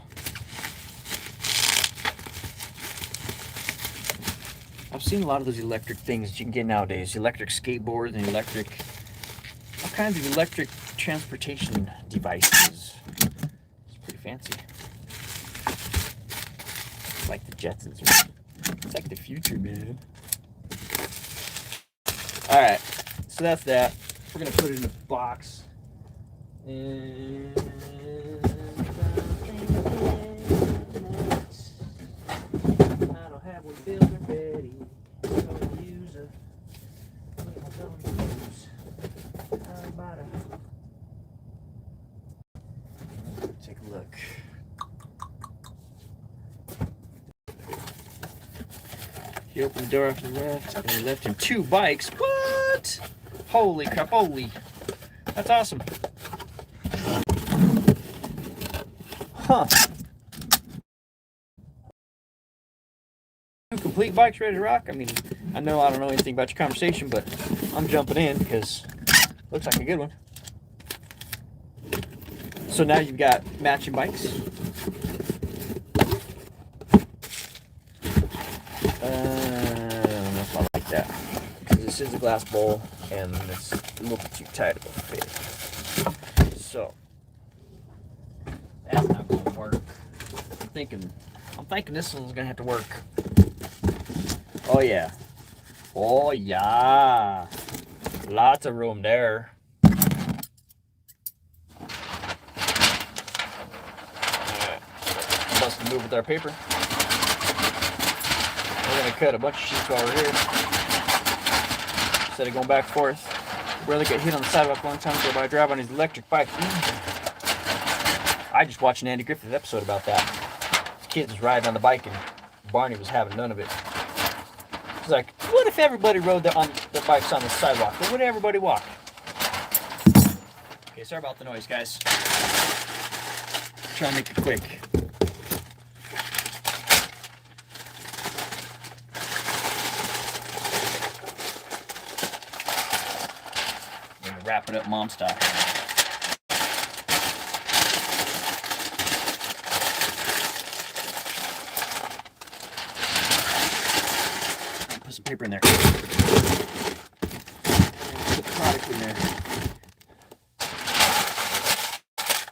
I've seen a lot of those electric things that you can get nowadays. Electric skateboards and electric, all kinds of electric transportation devices. It's pretty fancy. It's like the Jetsons. It's like the future, man. All right, so that's that. We're gonna put it in a box. And I don't have one builder ready. I'm gonna use a. Take a look. He opened the door off to the left, and he left him 2 bikes. What? Holy crap! Holy, that's awesome. Huh. Complete bikes ready to rock. I mean, I don't know anything about your conversation, but I'm jumping in because it looks like a good one. So now you've got matching bikes. I don't know if I like that, because this is a glass bowl and it's a little bit too tight of a fit. So that's not going to work. I'm thinking this one's going to have to work. Oh yeah. Oh yeah. Lots of room there. Bust a move with our paper. We're going to cut a bunch of sheets while we're here. Instead of going back and forth. Brother got hit on the sidewalk one time ago by a driver on his electric bike. I just watched an Andy Griffith episode about that. His kid was riding on the bike and Barney was having none of it. He's like, what if everybody rode on the bikes on the sidewalk? Or would everybody walk? Okay, sorry about the noise, guys. Try and make it quick. I'm gonna wrap it up mom style. Put some paper in there. Put the product in there.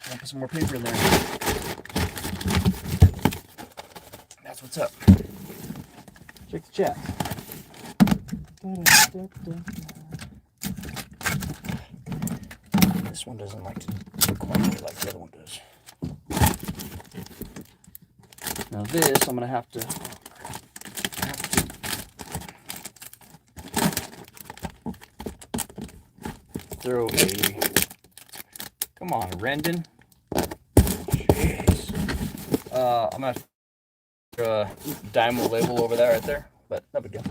And put some more paper in there. That's what's up. Check the chat. This one doesn't like to quite like the other one does. Now this, I'm gonna have to throw a, come on, Rendon. Jeez. I'm gonna throw a Dymo label over there, right there, but no big deal.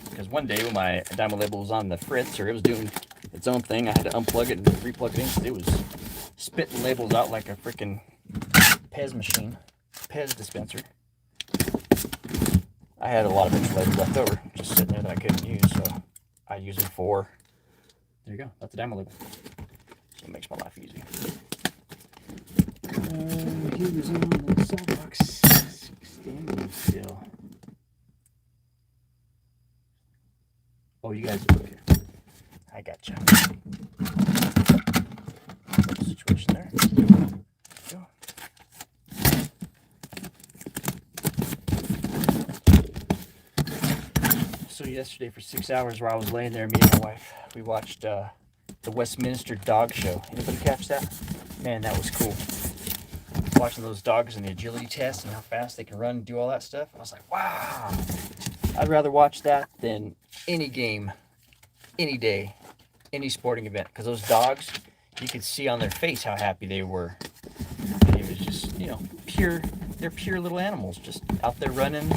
Because one day when my Dymo label was on the fritz, or it was doing its own thing, I had to unplug it and replug it in because it was spitting labels out like a freaking Pez machine, Pez dispenser. I had a lot of extra labels left over, just sitting there that I couldn't use, so I use them for. There you go. That's the Dymo label. So it makes my life easy. He was on the sidewalk standing still. Oh, you guys are okay. I gotcha. Situation there. Go. So yesterday for 6 hours while I was laying there, me and my wife, we watched the Westminster Dog Show. Anybody catch that? Man, that was cool. Watching those dogs and the agility test and how fast they can run and do all that stuff. I was like, wow. I'd rather watch that than any game, any day, any sporting event. Because those dogs, you could see on their face how happy they were. And it was just, you know, they're pure little animals. Just out there running,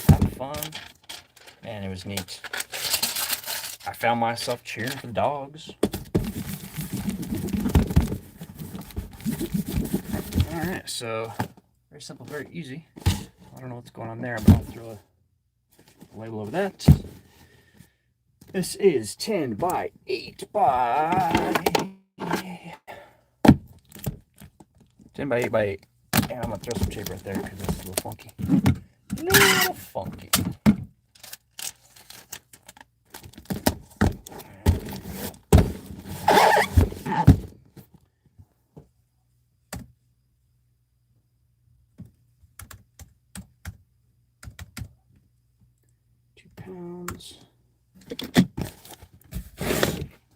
having fun. Man, it was neat. I found myself cheering for the dogs. Alright, so very simple, very easy. I don't know what's going on there, but I'll throw a label over that. This is 10 by 8 by 10 by 8 by 8. And I'm gonna throw some tape right there because it's a little funky. A little funky. £2.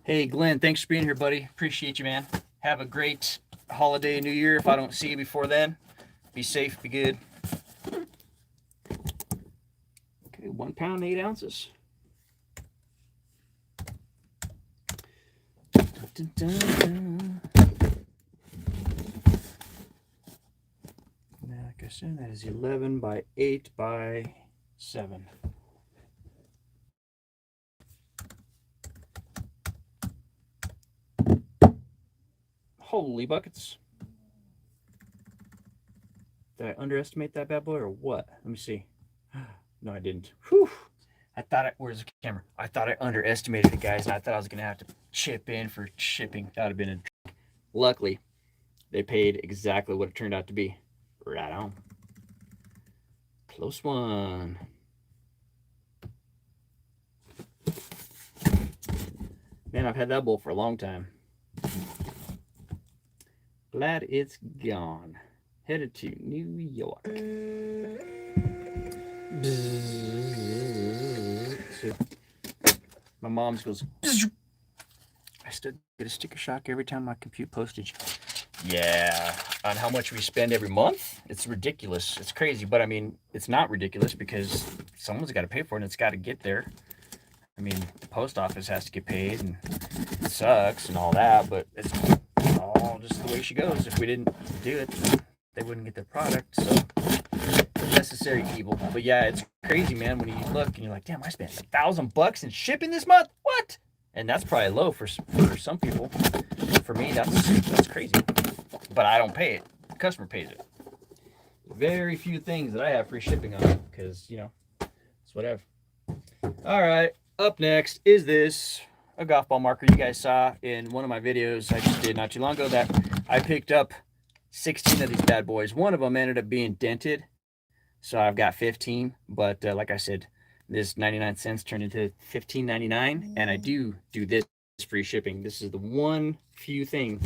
Hey Glenn, thanks for being here, buddy. Appreciate you, man. Have a great holiday, New Year. If I don't see you before then, be safe, be good. Okay, 1 pound, 8 ounces. Dun, dun, dun. Now, like I said, that is 11 by 8 by 7. Holy buckets. Did I underestimate that bad boy or what? Let me see. No, I didn't. Whew. I thought where's the camera? I thought I underestimated it, guys, and I thought I was gonna have to chip in for shipping. That would have been a. Luckily, they paid exactly what it turned out to be. Right on. Close one. Man, I've had that bowl for a long time. Glad it's gone. Headed to New York. My mom's goes. I still get a sticker shock every time I compute postage. Yeah, on how much we spend every month, it's ridiculous. It's crazy, but I mean, it's not ridiculous because someone's got to pay for it and it's got to get there. I mean, the post office has to get paid and it sucks and all that, but it's all just the way she goes. If we didn't do it, they wouldn't get their product, so necessary evil. But yeah, it's crazy, man, when you look and you're like, damn, I spent $1,000 in shipping this month. What? And that's probably low for some people. For me, that's crazy. But I don't pay it. The customer pays it. Very few things that I have free shipping on because, you know, it's whatever. All right, up next is this, a golf ball marker. You guys saw in one of my videos I just did not too long ago that I picked up 16 of these bad boys. One of them ended up being dented, so I've got 15. But like I said, this 99 cents turned into $15.99, and I do this free shipping. This is the one few thing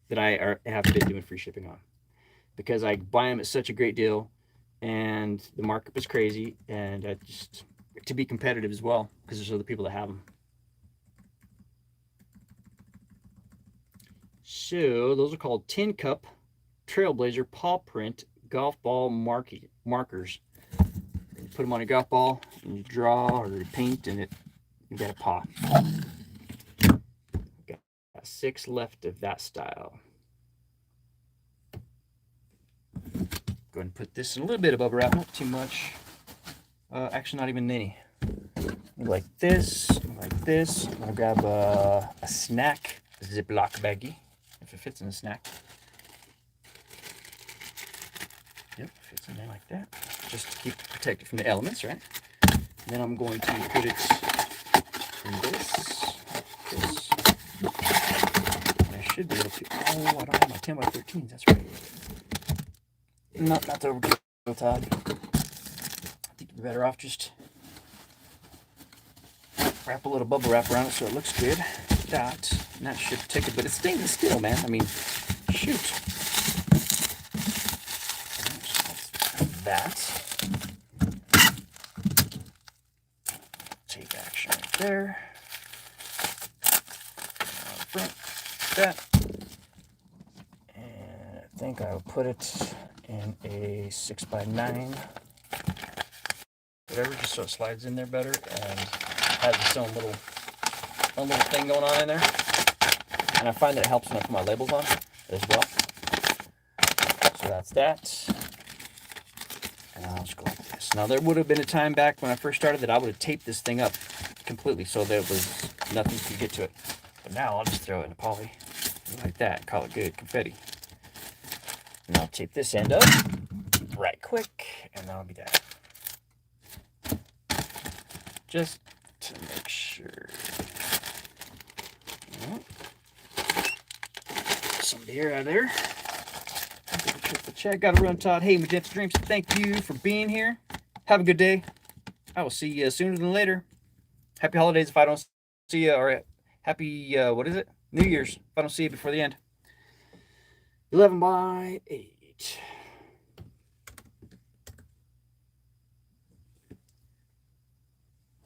that I have been doing free shipping on because I buy them at such a great deal, and the markup is crazy, and I just to be competitive as well because there's other people that have them. So those are called Tin Cup Trailblazer paw print golf ball markers. You put them on a golf ball and you draw or you paint, and you got a paw. Got 6 left of that style. Go ahead and put this in a little bit of bubble wrap, not too much. Actually, not even any. Like this, like this. I'm gonna grab a snack Ziploc baggie if it fits in a snack. Yep, fits in there like that, just to keep it protected from the elements, right? And then I'm going to put it in this. And I should be able to. Oh, I don't have my 10x13s. That's right. Not to overkill, Todd. I think you'd be better off just wrap a little bubble wrap around it so it looks good. That, and that should take it, but it's stainless steel, man. I mean, shoot. That. Take action right there. Front, that. And I think I'll put it in a 6x9. Whatever, just so it slides in there better and has its own little thing going on in there. And I find that it helps when I put my labels on as well. So that's that. And I'll just go like this. Now there would have been a time back when I first started that I would have taped this thing up completely so there was nothing to get to it. But now I'll just throw it in a poly like that, call it good, confetti. And I'll tape this end up right quick, and that'll be that. Just to make sure. Some of the air out of there. Check. Gotta run, Todd. Hey, Magenta Dreams, thank you for being here. Have a good day. I will see you sooner than later. Happy holidays if I don't see you, or happy, what is it? New Year's if I don't see you before the end. 11x8.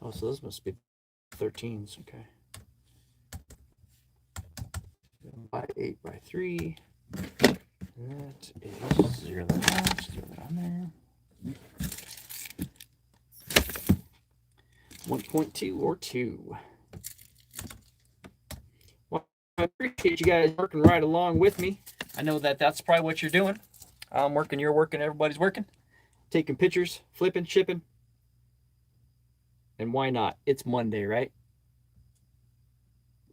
Oh, so those must be 13s, okay. 7x8x3. That is 0 on there. 1.2 or 2. Well, I appreciate you guys working right along with me. I know that that's probably what you're doing. I'm working, you're working, everybody's working. Taking pictures, flipping, shipping. And why not? It's Monday, right?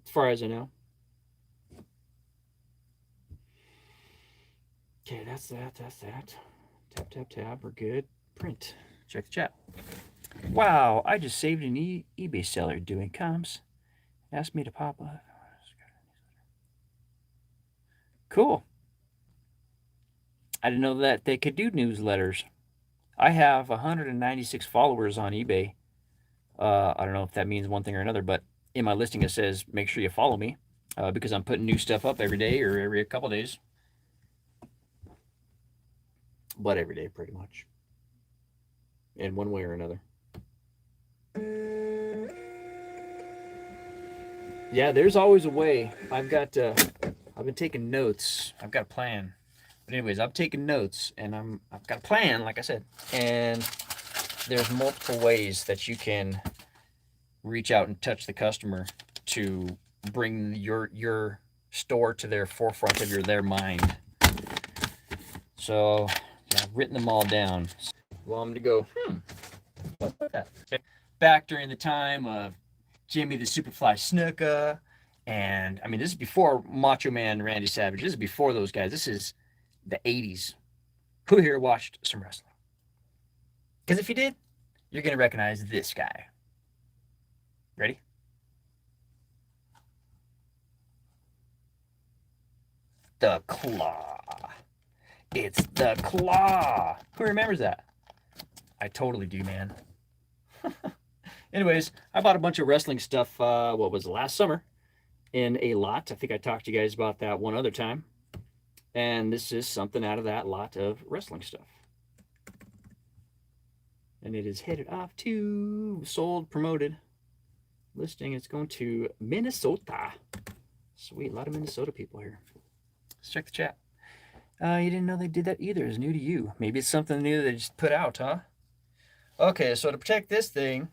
As far as I know. Okay, that's that. Tap, tap, tap. We're good. Print. Check the chat. Wow, I just saved an eBay seller doing comms. Asked me to pop up. Cool. I didn't know that they could do newsletters. I have 196 followers on eBay. I don't know if that means one thing or another, but in my listing it says make sure you follow me because I'm putting new stuff up every day or every couple days. But every day, pretty much. In one way or another. Yeah, there's always a way. I've been taking notes. I've got a plan. But anyways, I've taken notes and I've got a plan, like I said. And there's multiple ways that you can reach out and touch the customer to bring your store to their forefront of their mind. So yeah, I've written them all down. Well, I'm going to go, what's that? Back during the time of Jimmy the Superfly Snuka, and I mean, this is before Macho Man Randy Savage. This is before those guys. This is the 80s. Who here watched some wrestling? Because if you did, you're going to recognize this guy. Ready? The Claw. It's the Claw. Who remembers that? I totally do, man. Anyways, I bought a bunch of wrestling stuff, what was it, last summer in a lot. I think I talked to you guys about that one other time. And this is something out of that lot of wrestling stuff. And it is headed off to sold, promoted listing. It's going to Minnesota. Sweet, a lot of Minnesota people here. Let's check the chat. You didn't know they did that either. It's new to you. Maybe it's something new they just put out, huh? Okay, so to protect this thing,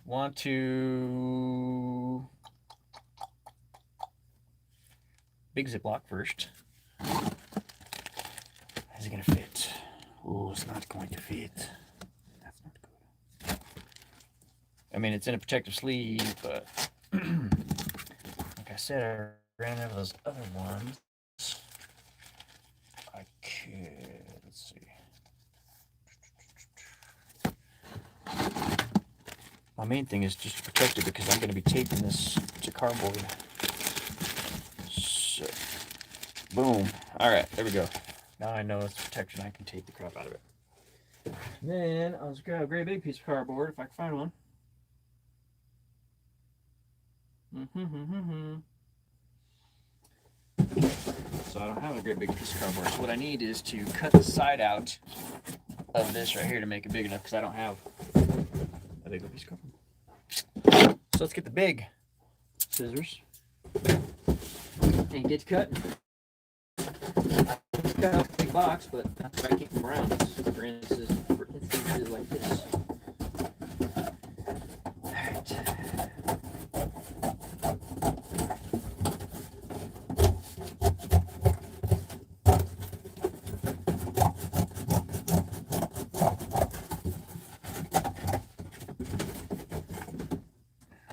want to big Ziploc first. Is it gonna fit? Oh, it's not going to fit. That's not good. I mean, it's in a protective sleeve, but like I said, I ran out of those other ones. I could, let's see. My main thing is just to protect it because I'm going to be taping this to cardboard. So, boom. All right, there we go. Now I know it's protection. I can tape the crap out of it. And then I'll just grab a great big piece of cardboard if I can find one. So I don't have a great big piece of cardboard. So what I need is to cut the side out of this right here to make it big enough because I don't have a big piece of cardboard. So let's get the big scissors and get to cutting. Cut out a big box, but that's why I keep them around. For instances like this. Alright.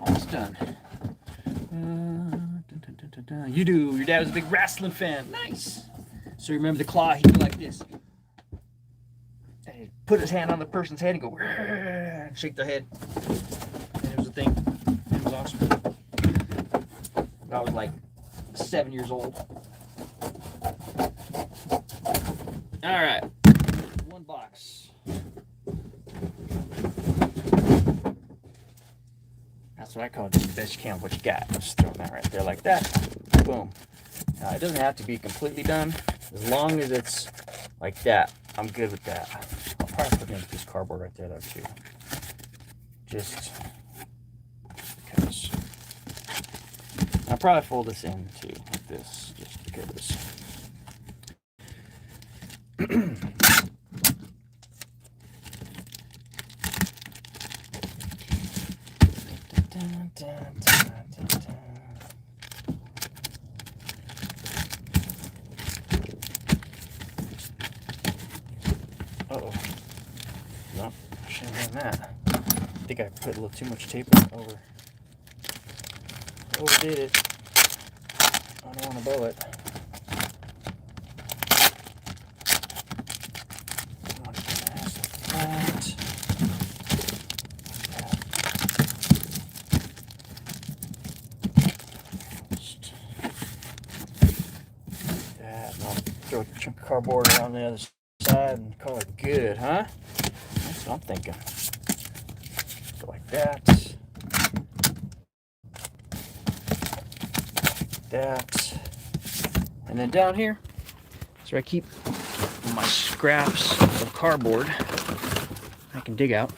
Almost done. You do. Your dad was a big wrestling fan. Nice. So remember the claw, he'd go like this. And he'd put his hand on the person's head and go and shake their head. And it was a thing. It was awesome. I was like 7 years old. Alright. One box. That's what I call doing the best you can with what you got. Just throw that right there like that. Boom. Now, it doesn't have to be completely done. As long as it's like that, I'm good with that. I'll probably put in a piece of cardboard right there, though, too. Just because. I'll probably fold this in, too, like this, just because. Uh-oh. No, I shouldn't have done that. I think I put a little too much tape on it. Overdid it. I don't want to blow it. throw a chunk of cardboard around the other side and call it good, huh? That's what I'm thinking. Go like that. Like that. And then down here, that's where I keep my scraps of cardboard I can dig out.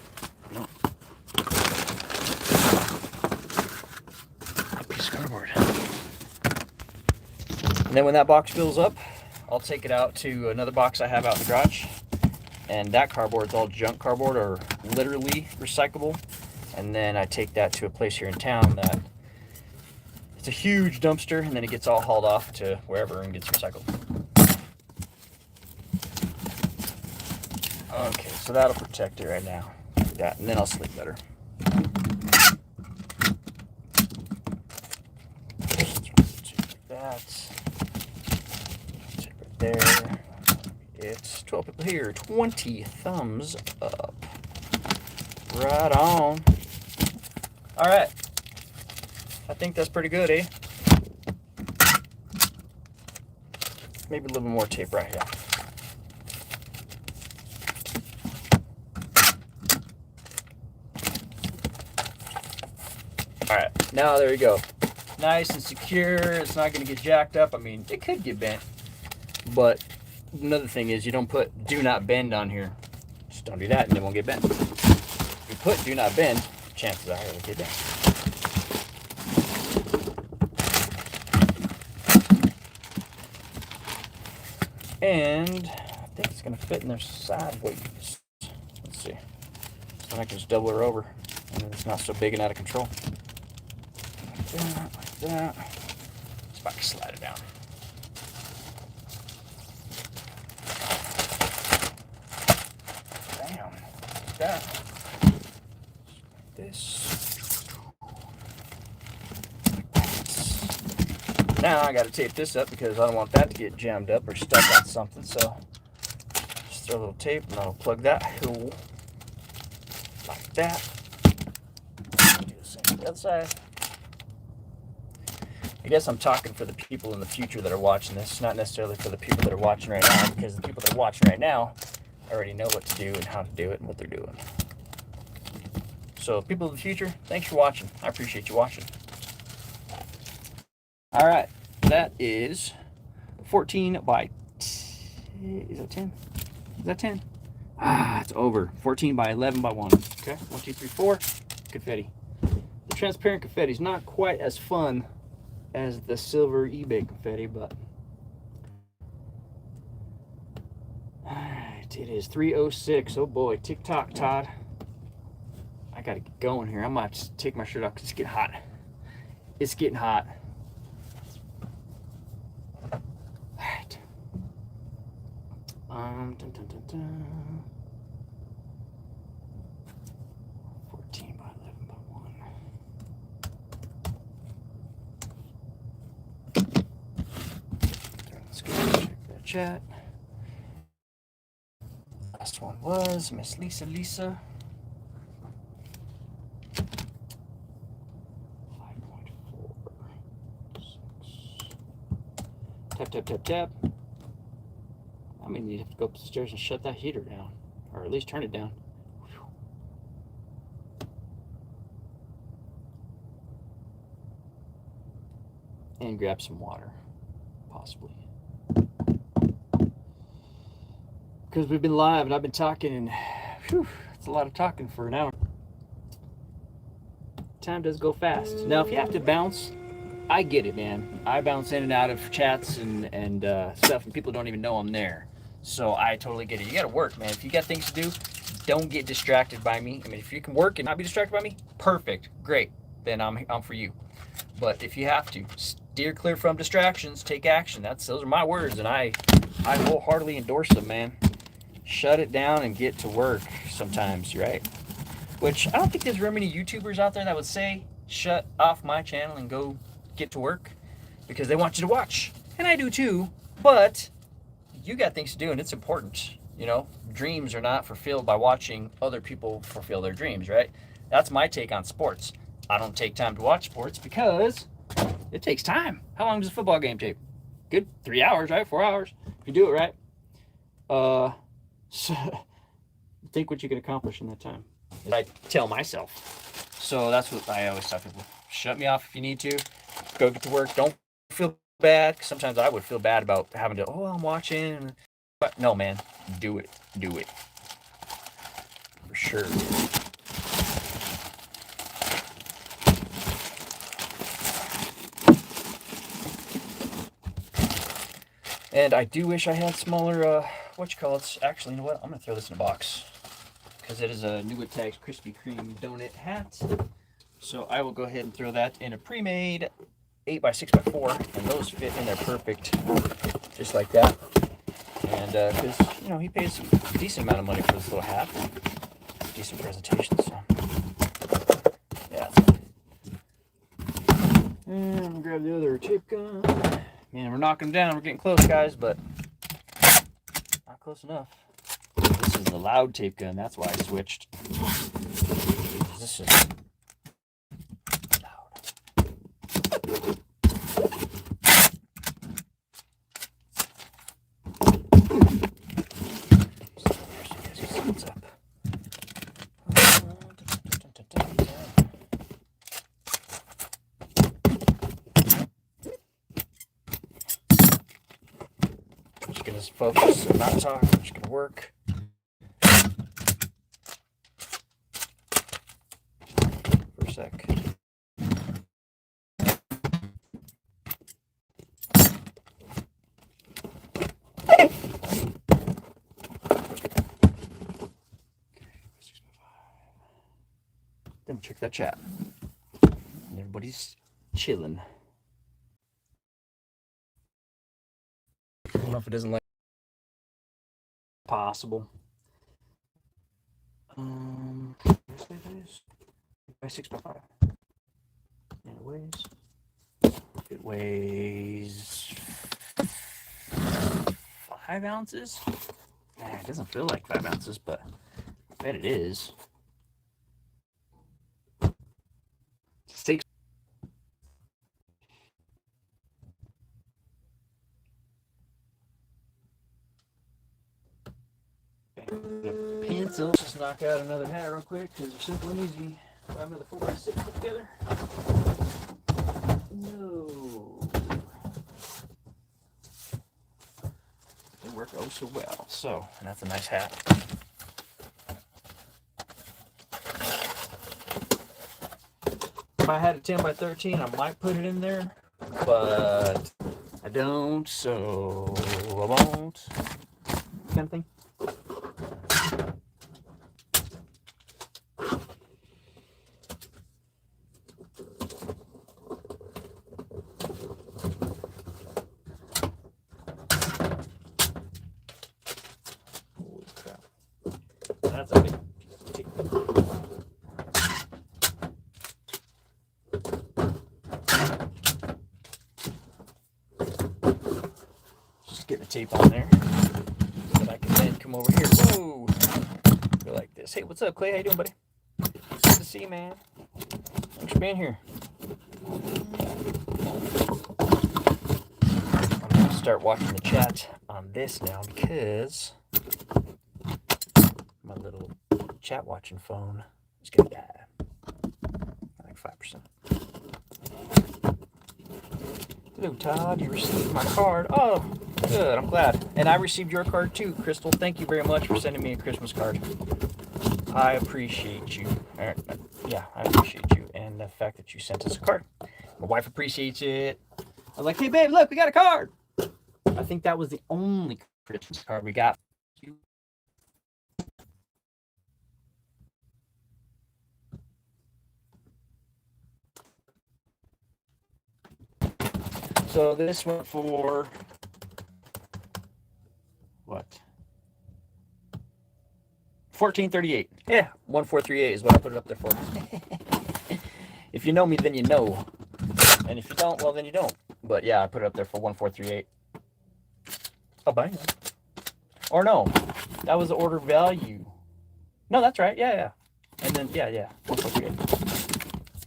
A piece of cardboard. And then when that box fills up, I'll take it out to another box I have out in the garage. And that cardboard is all junk cardboard, or literally recyclable. And then I take that to a place here in town that it's a huge dumpster, and then it gets all hauled off to wherever and gets recycled. Okay, so that'll protect it right now. That, and then I'll sleep better. That. Take right there. It's 12 people here. 20 thumbs up. Right on. All right. I think that's pretty good, eh? Maybe a little more tape right here. All right, now there you go. Nice and secure. It's not going to get jacked up. I mean, it could get bent, but another thing is you don't put "do not bend" on here. Just don't do that, and it won't get bent. If you put "do not bend," chances are it'll get bent. And I think it's going to fit in there sideways. Let's see. So I can just double her over, and it's not so big and out of control. Like that. See if I can slide it down. Bam. Like that. This. Like that. Now I got to tape this up because I don't want that to get jammed up or stuck on something. So just throw a little tape and I'll plug that hole like that. Do the same on the other side. I guess I'm talking for the people in the future that are watching this, not necessarily for the people that are watching right now, because the people that are watching right now already know what to do and how to do it and what they're doing. So people of the future, thanks for watching. I appreciate you watching. All right, that is 14 by, is that 10? Is that 10? Ah, it's over. 14 by 11 by 1. Okay, 1, 2, 3, 4, confetti. The transparent confetti is not quite as fun as the silver eBay confetti, but alright, it is 3:06. Oh boy, tick tock, Todd. I gotta get going here. I might just take my shirt off because it's getting hot. It's getting hot. Alright. Dun, dun, dun, dun. 14 by 11 by 1. Let's go check that chat. Last one was Miss Lisa. 5.4. Tap, tap, tap, tap. I mean, you have to go upstairs and shut that heater down, or at least turn it down. And grab some water, possibly. Because we've been live and I've been talking, and whew, it's a lot of talking for an hour. Time does go fast. Now, if you have to bounce, I get it, man. I bounce in and out of chats and stuff, and people don't even know I'm there. So I totally get it. You gotta work, man. If you got things to do, don't get distracted by me. I mean, if you can work and not be distracted by me, perfect, great. Then I'm for you. But if you have to, steer clear from distractions, take action. Those are my words, and I wholeheartedly endorse them, man. Shut it down and get to work sometimes, right? Which I don't think there's very many YouTubers out there that would say, shut off my channel and go get to work, because they want you to watch. And I do too, but you got things to do, and it's important. You know, dreams are not fulfilled by watching other people fulfill their dreams, right? That's my take on sports. I don't take time to watch sports because it takes time. How long does a football game take? Good 3 hours, right? 4 hours. you do it right, so think what you could accomplish in that time. I tell myself. So that's what I always tell people. Shut me off if you need to. Go get to work. Don't feel bad. Sometimes I would feel bad about having to, oh, I'm watching. But no, man. Do it. Do it. For sure. And I do wish I had smaller, actually, you know what? I'm going to throw this in a box. Because it is a New Attacks Krispy Kreme donut hat. So I will go ahead and throw that in a pre-made 8x6x4. And those fit in there perfect. Just like that. And because, you know, he pays a decent amount of money for this little hat. Decent presentation, so. Yeah. And I'm going to grab the other tape gun. Man, we're knocking them down. We're getting close, guys, but not close enough. This is the loud tape gun. That's why I switched. This is loud. What's up? I'm just gonna focus and not talk. I'm just gonna work. For a sec. Then check that chat. And everybody's chilling. I don't know if it doesn't like possible. By 6x5. And it weighs 5 ounces. Nah, it doesn't feel like 5 ounces, but I bet it is. 6. Pencil. Just knock out another hat real quick because they're simple and easy. Grab another 4x6 put together. No. They work oh so well. So, and that's a nice hat. If I had a 10x13, I might put it in there, but I don't, so I won't. Kind of thing. Holy crap. That's a big tape. Just get the tape on there. Then I can then come over here. Whoa! Go like this. Hey, what's up, Clay? How you doing, buddy? Good to see you, man. Thanks for being here. I'm going to start watching the chat on this now because my little chat watching phone is going to die. Like 5%. Hello, Todd. You received my card. Oh, good. I'm glad. And I received your card too, Crystal. Thank you very much for sending me a Christmas card. I appreciate you. Yeah, I appreciate you. And the fact that you sent us a card. My wife appreciates it. I was like, hey, babe, look, we got a card. I think that was the only Christmas card we got. So this went for what? $14.38. Yeah, 1438 is what I put it up there for. If you know me, then you know. And if you don't, well, then you don't. But yeah, I put it up there for 1438. Oh, bang. Or no, that was the order value. No, that's right. Yeah, yeah. And then, yeah. 1438.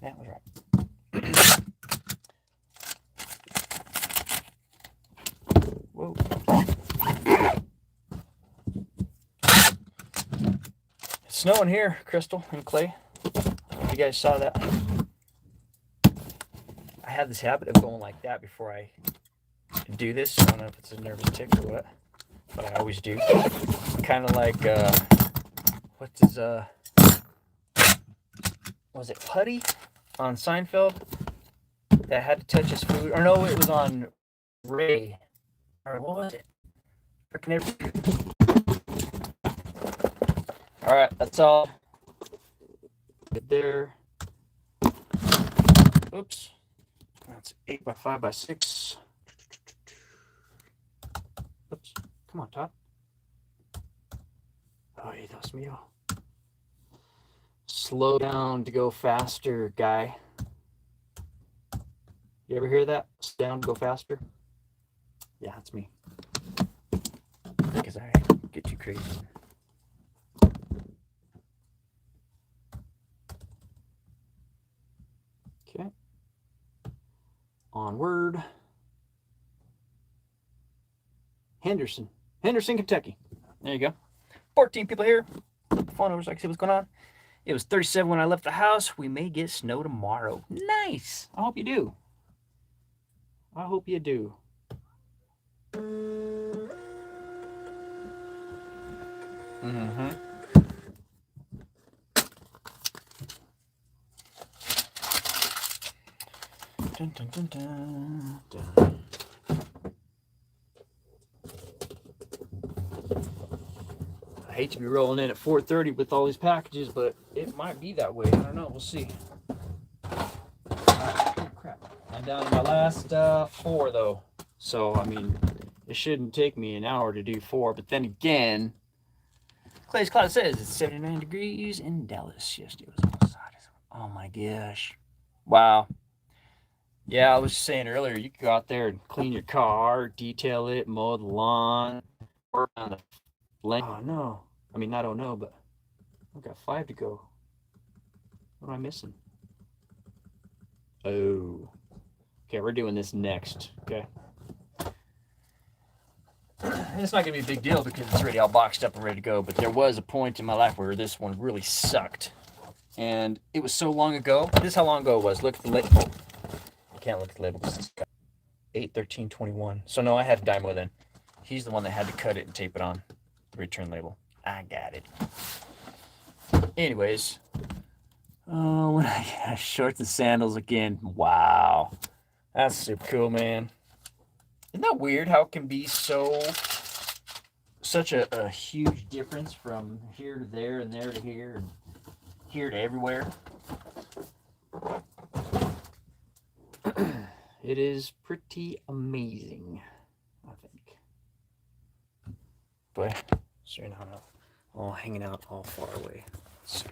Yeah, that was right. Whoa. snowing here, Crystal and Clay. You guys saw that. I had this habit of going like that before I do this. I don't know if it's a nervous tick or what, but I always do. Kind of like, was it Putty on Seinfeld that had to touch his food? Or no, it was on Ray. Or what was it? All right, that's all. Good there. Oops. That's 8 by 5 by 6. Oops. Come on, Todd. Ay, Dios mío. Slow down to go faster, guy. You ever hear that? Slow down to go faster? Yeah, that's me. Because I get too crazy. Okay. Onward. Henderson, Kentucky. There you go. 14 people here. Phone over so I can see what's going on. It was 37 when I left the house. We may get snow tomorrow. Nice. I hope you do. I hope you do. Mm-hmm. Dun, dun, dun, dun, dun. I hate to be rolling in at 4:30 with all these packages, but it might be that way. I don't know. We'll see. Oh, crap. I'm down to my last 4, though. So, I mean, it shouldn't take me an hour to do 4. But then again, Clay's Cloud says it's 79 degrees in Dallas. Yesterday was almost hot as... Oh, my gosh. Wow. Yeah, I was saying earlier, you could go out there and clean your car, detail it, mow the lawn, work on the lane. Oh, no. I mean, I don't know, but I've got 5 to go. What am I missing? Oh. Okay, we're doing this next, okay? And it's not going to be a big deal because it's already all boxed up and ready to go, but there was a point in my life where this one really sucked. And it was so long ago. This is how long ago it was. Look at the label. Oh, I can't look at the label because it's got 8/13/21. So no, I had Dymo then. He's the one that had to cut it and tape it on the return label. I got it. Anyways, oh, when I short the sandals again. Wow, that's super cool, man. Isn't that weird how it can be such a huge difference from here to there and there to here and here to everywhere? It is pretty amazing, I think. But so you're not all hanging out all far away. Let's see.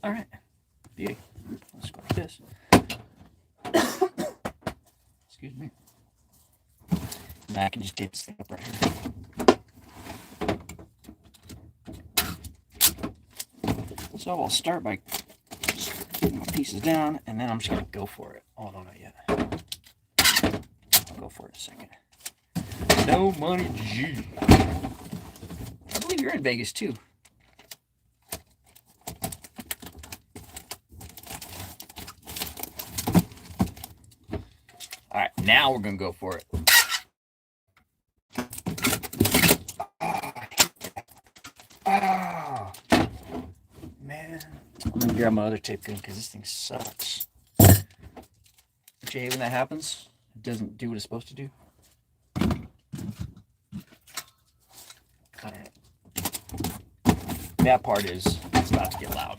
All right, beauty. Let's go like this. Excuse me. Now I can just tape this thing up right here. So I'll start by putting my pieces down, and then I'm just gonna go for it. Oh no, not yet. I'll go for it in a second. No money G. I believe you're in Vegas too. All right, now we're gonna go for it. Oh, man. I'm gonna grab my other tape gun because this thing sucks. Don't you hate when that happens? It doesn't do what it's supposed to do. All right. That part is, it's about to get loud.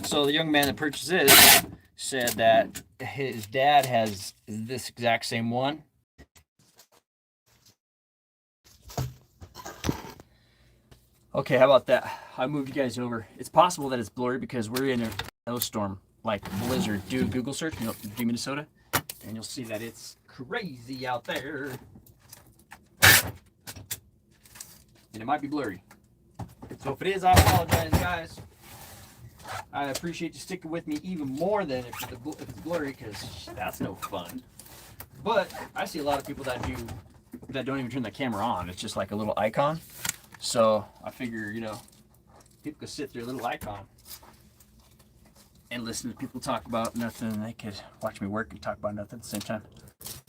So the young man that purchased this said that his dad has this exact same one. Okay, how about that? I moved you guys over. It's possible that it's blurry because we're in a snowstorm, like blizzard. Do a Google search, do Minnesota, and you'll see that it's crazy out there. And it might be blurry. So if it is, I apologize, guys. I appreciate you sticking with me even more than if it's blurry, because that's no fun. But I see a lot of people that don't even turn the camera on. It's just like a little icon. So I figure, people could sit through a little icon and listen to people talk about nothing, and they could watch me work and talk about nothing at the same time.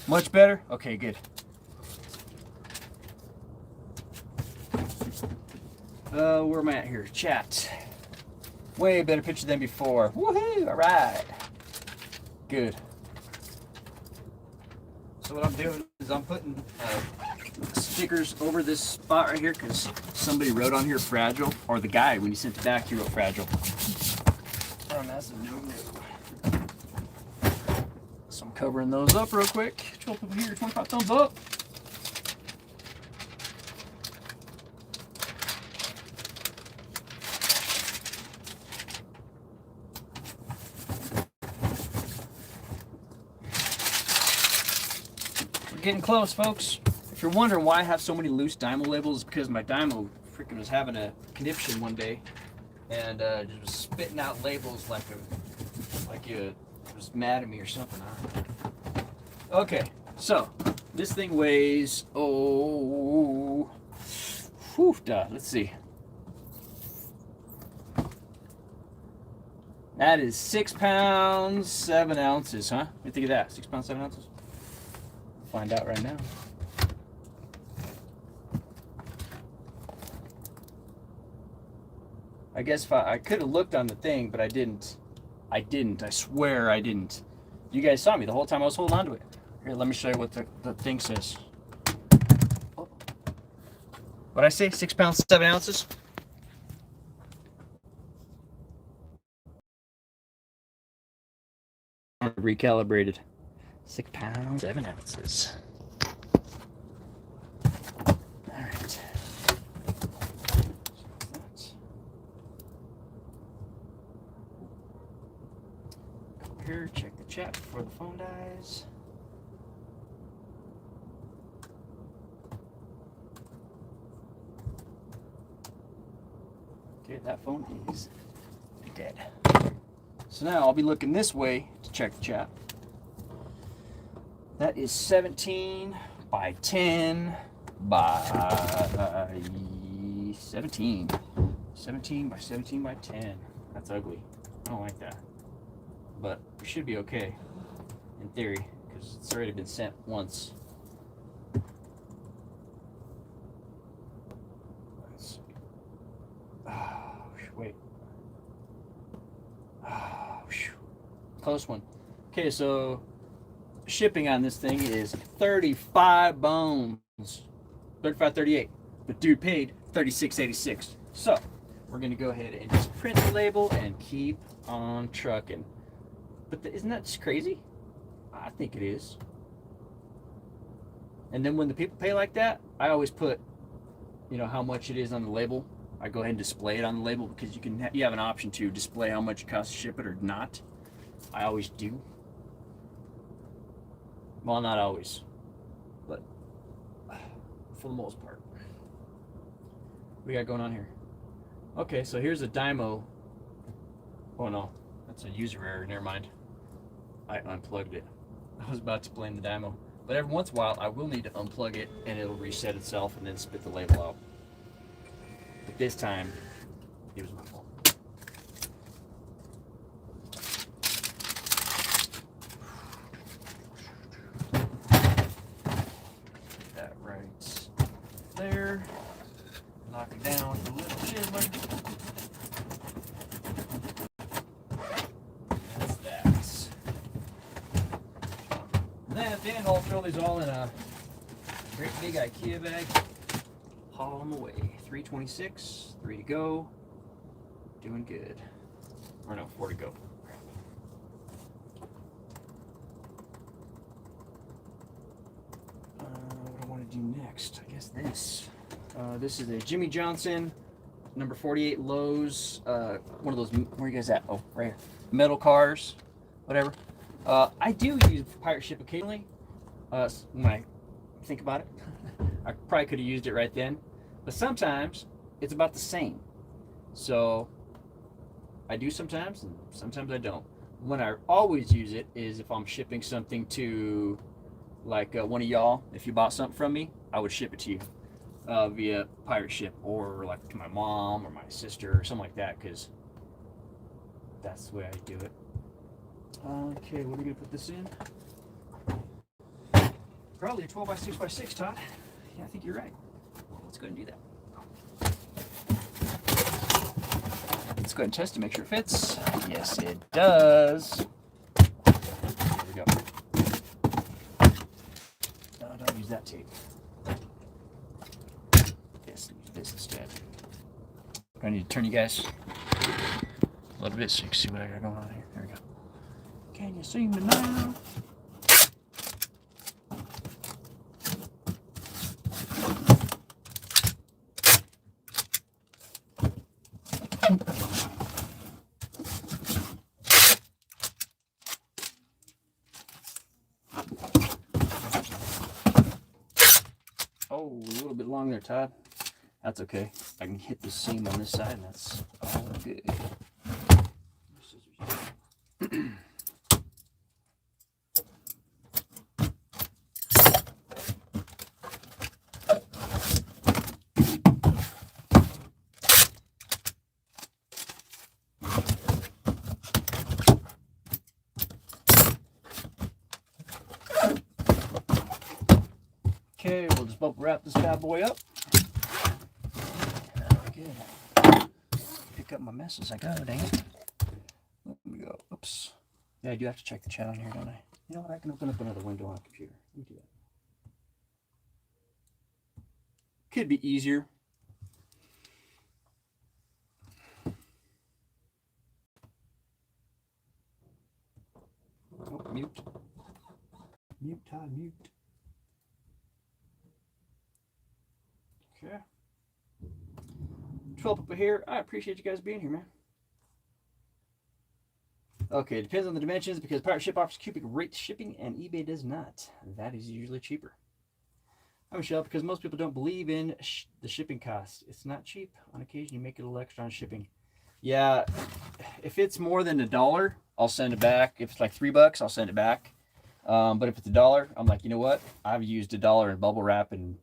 Much better? Okay, good. Where am I at here? Chat. Way better picture than before. Woohoo! All right. Good. So what I'm doing is I'm putting stickers over this spot right here because somebody wrote on here fragile, or the guy, when he sent it back, he wrote fragile. Oh, that's a no-no. So I'm covering those up real quick. 12 people here, 25 thumbs up. Getting close, folks. If you're wondering why I have so many loose Dymo labels, it's because my Dymo freaking was having a conniption one day and just was spitting out labels like it was mad at me or something. Okay, so this thing weighs, let's see. That is 6 pounds, 7 ounces, huh? What do you think of that? 6 pounds, 7 ounces? Find out right now. I guess if I could have looked on the thing, but I didn't. I swear I didn't. You guys saw me the whole time I was holding on to it. Here, let me show you what the thing says. Oh. What'd I say? 6 pounds, 7 ounces? Recalibrated. 6 pounds, 7 ounces. All right. Go here, check the chat before the phone dies. Okay, that phone is dead. So now I'll be looking this way to check the chat. That is 17 by 10 by 17. 17 by 17 by 10. That's ugly. I don't like that. But we should be okay, in theory, because it's already been sent once. Wait. Close one. Okay, so shipping on this thing is 35 bones, 35.38, but dude paid 36.86. So we're gonna go ahead and just print the label and keep on trucking. But isn't that just crazy? I think it is. And then when the people pay like that, I always put, how much it is on the label. I go ahead and display it on the label because you have an option to display how much it costs to ship it or not. I always do. Well, not always, but for the most part. What we got going on here? Okay, so here's a Dymo. Oh no, that's a user error. Never mind. I unplugged it. I was about to blame the Dymo, but every once in a while I will need to unplug it and it'll reset itself and then spit the label out. But this time, it was my fault. That right there. Knock it down a little shizzler. That's that. And then at the end, I'll throw these all in a great big IKEA bag. Haul them away. 326, 3 to go. Doing good. Or no, 4 to go. What I want to do next? I guess this. This is a Jimmy Johnson number 48 Lowe's, one of those, where are you guys at? Oh, right here. Metal cars, whatever. I do use pirate ship occasionally, when I think about it. I probably could have used it right then, but sometimes it's about the same. So I do sometimes, and sometimes I don't. When I always use it is if I'm shipping something to, like one of y'all. If you bought something from me, I would ship it to you via pirate ship, or like to my mom or my sister or something like that, because that's the way I do it. Okay, what are we gonna put this in? Probably a 12 by 6 by 6, Todd. Yeah, I think you're right. Let's go ahead and do that. Let's go ahead and test to make sure it fits. Yes, it does. There we go. No, don't use that tape. Yes, use this instead. I need to turn you guys a little bit so you can see what I got going on here. There we go. Can you see me now? Oh, a little bit long there, Todd. That's okay. I can hit the seam on this side, and that's all good. Okay, we'll just bubble wrap this bad boy up. Good. Pick up my mess as I go, dang it. Let me go. Oops. Yeah, I do have to check the chat on here, don't I? You know what? I can open up another window on a computer. Let me do that. Could be easier. Oh, mute. Mute, Todd, mute. Okay. 12 up here. I appreciate you guys being here, man. Okay, it depends on the dimensions because Pirate Ship offers cubic rate shipping and eBay does not. That is usually cheaper. I'm Michelle, because most people don't believe in the shipping cost. It's not cheap. On occasion, you make it a little extra on shipping. Yeah, if it's more than $1, I'll send it back. If it's like $3, I'll send it back. But if it's $1, I'm like, you know what? I've used $1 in bubble wrap and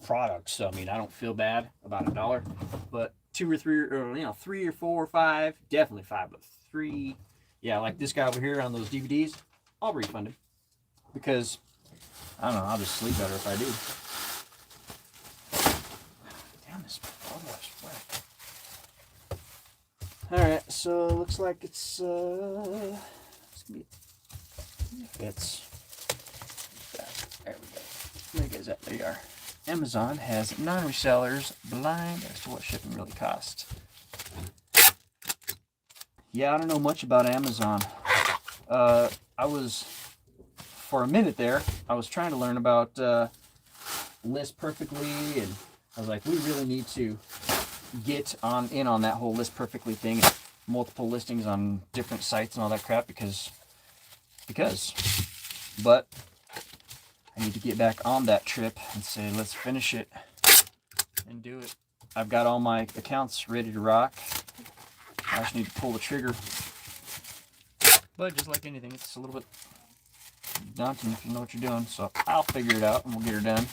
products, so I mean, I don't feel bad about $1. But 2 or 3, or you know, 3 or 4 or 5, definitely 5, but 3. Yeah, like this guy over here on those DVDs, I'll refund him because I don't know. I'll just sleep better if I do. Damn, this photo's wet. All right, so it looks like it's gonna be fits. There we go. There you guys at. There you are. Amazon has non-resellers blind as to what shipping really costs. Yeah, I don't know much about Amazon. I was, for a minute there, I was trying to learn about list perfectly, and I was like, we really need to get in on that whole list perfectly thing, multiple listings on different sites and all that crap, because, but I need to get back on that trip and say, let's finish it and do it. I've got all my accounts ready to rock. I just need to pull the trigger. But just like anything, it's a little bit daunting if you know what you're doing. So I'll figure it out and we'll get her done.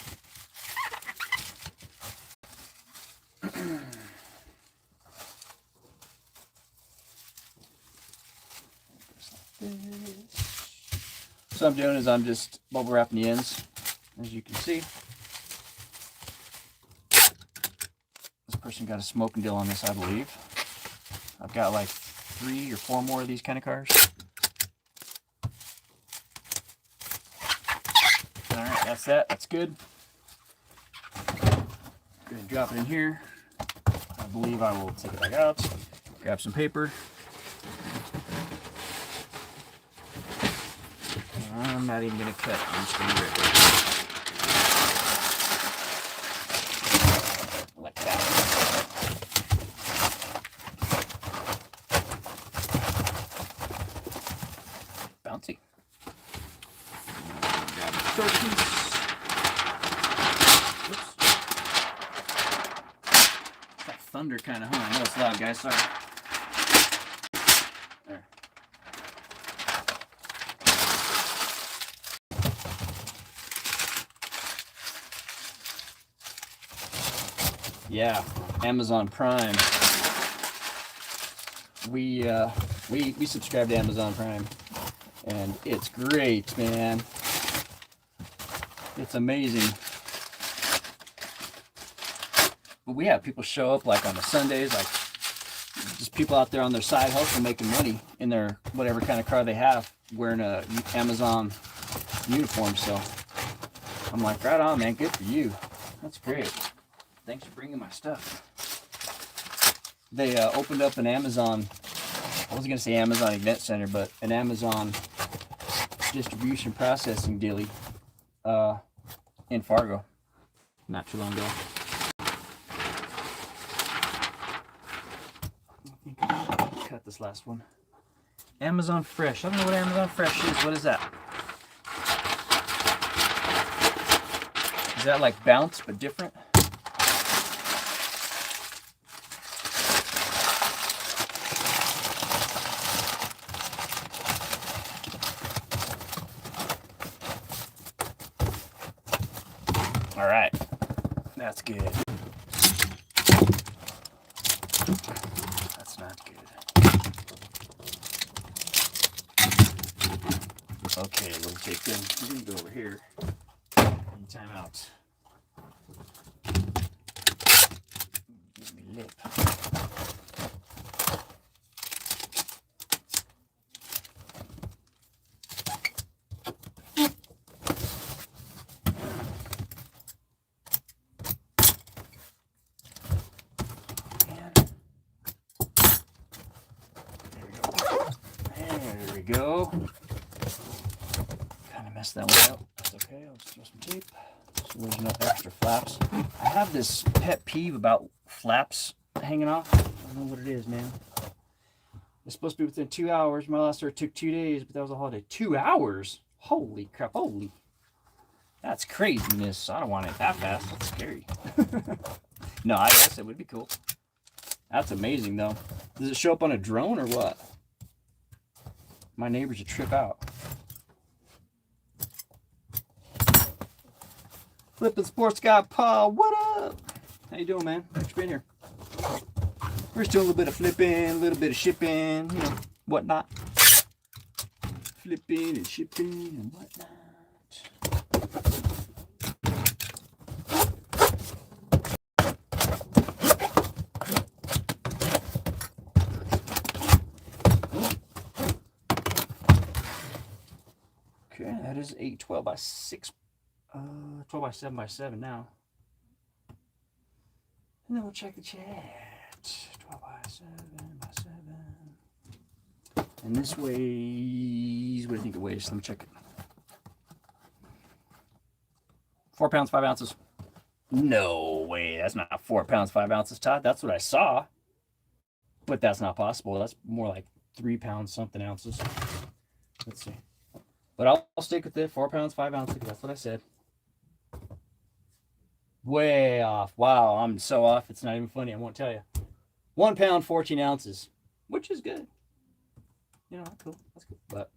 So what I'm doing is I'm just bubble wrapping the ends, as you can see. This person got a smoking deal on this, I believe. I've got like 3 or 4 more of these kind of cars. Alright, that's that. That's good. Going to drop it in here. I believe I will take it back out. Grab some paper. I'm not even going to cut. I'm just going to rip it. Like that. store piece. Oops. That thunder kind of, huh? I know it's loud, guys. Sorry. There. Yeah, Amazon Prime. We subscribe to Amazon Prime, and it's great, man. It's amazing. But we have people show up like on the Sundays, like just people out there on their side hustle making money in their whatever kind of car they have, wearing a Amazon uniform. So I'm like, right on, man. Good for you. That's great. Thanks for bringing my stuff. They opened up an Amazon, I wasn't going to say Amazon Event Center, but an Amazon distribution processing dealie in Fargo not too long ago. Cut this last one. Amazon Fresh. I don't know what Amazon Fresh is. What is that? Is that like Bounce but different? All right, that's good. That's not good. Okay, we'll take them. We're gonna go over here. Time out. Give me lip. There we go. Kind of messed that one up. That's okay. I'll just throw some tape. Just loosen up extra flaps. I have this pet peeve about flaps hanging off. I don't know what it is, man. It's supposed to be within 2 hours. My last order took 2 days, but that was a holiday. 2 hours? Holy crap. Holy. That's craziness. I don't want it that fast. That's scary. No, I guess it would be cool. That's amazing, though. Does it show up on a drone or what? My neighbors would trip out. Flippin' Sports Guy Paul, what up? How you doing, man? Thanks for being here. We're just doing a little bit of flipping, a little bit of shipping, you know, whatnot. Flipping and shipping and whatnot. Okay, that is 8 12 by 6, 12 by 7 by 7 now. And then we'll check the chat. 12 by 7 by 7. And this weighs, what do you think it weighs? Let me check it. 4 pounds, 5 ounces. No way, that's not 4 pounds, 5 ounces, Todd. That's what I saw. But that's not possible. That's more like 3 pounds, something ounces. Let's see. But I'll stick with it. 4 pounds, 5 ounces. That's what I said. Way off. Wow, I'm so off. It's not even funny. I won't tell you. 1 pound, 14 ounces, which is good. You know, cool. That's cool. But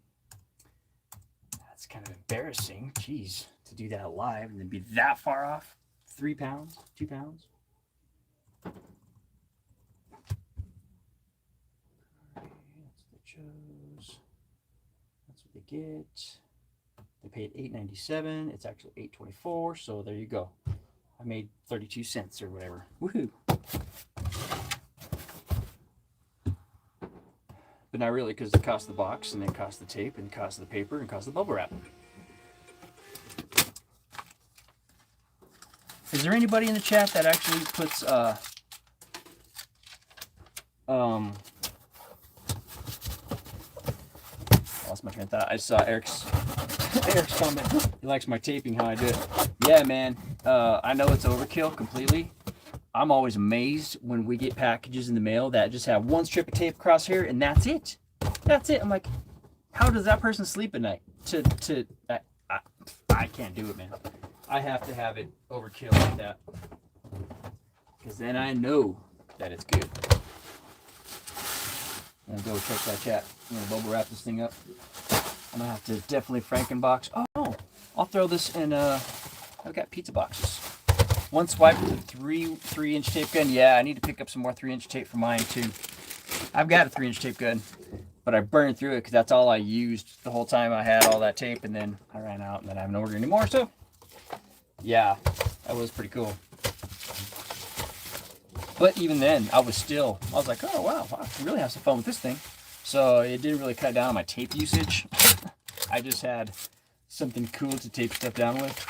that's kind of embarrassing. Jeez, to do that live and then be that far off. 3 pounds, 2 pounds. That's what they chose. That's what they get. They paid $8.97. It's actually $8.24. So there you go. I made 32 cents or whatever. Woohoo! But not really, because it cost the box, and then cost the tape, and cost the paper, and cost the bubble wrap. Is there anybody in the chat that actually puts lost my train of thought. I saw Eric's comment. He likes my taping, how I do it. Yeah, man. I know it's overkill completely. I'm always amazed when we get packages in the mail that just have one strip of tape across here and that's it. That's it. I'm like, how does that person sleep at night? I I can't do it, man. I have to have it overkill like that, because then I know that it's good. I'm gonna go check that chat. I'm gonna bubble wrap this thing up. I'm gonna have to definitely Frankenbox. Oh, I'll throw this in. I've got pizza boxes. One swipe with a 3-inch tape gun. Yeah, I need to pick up some more 3-inch tape for mine too. I've got a 3-inch tape gun, but I burned through it because that's all I used the whole time I had all that tape, and then I ran out and then I haven't ordered anymore. So yeah, that was pretty cool. But even then, I was like, oh wow, I really have some fun with this thing. So it didn't really cut down on my tape usage. I just had something cool to tape stuff down with.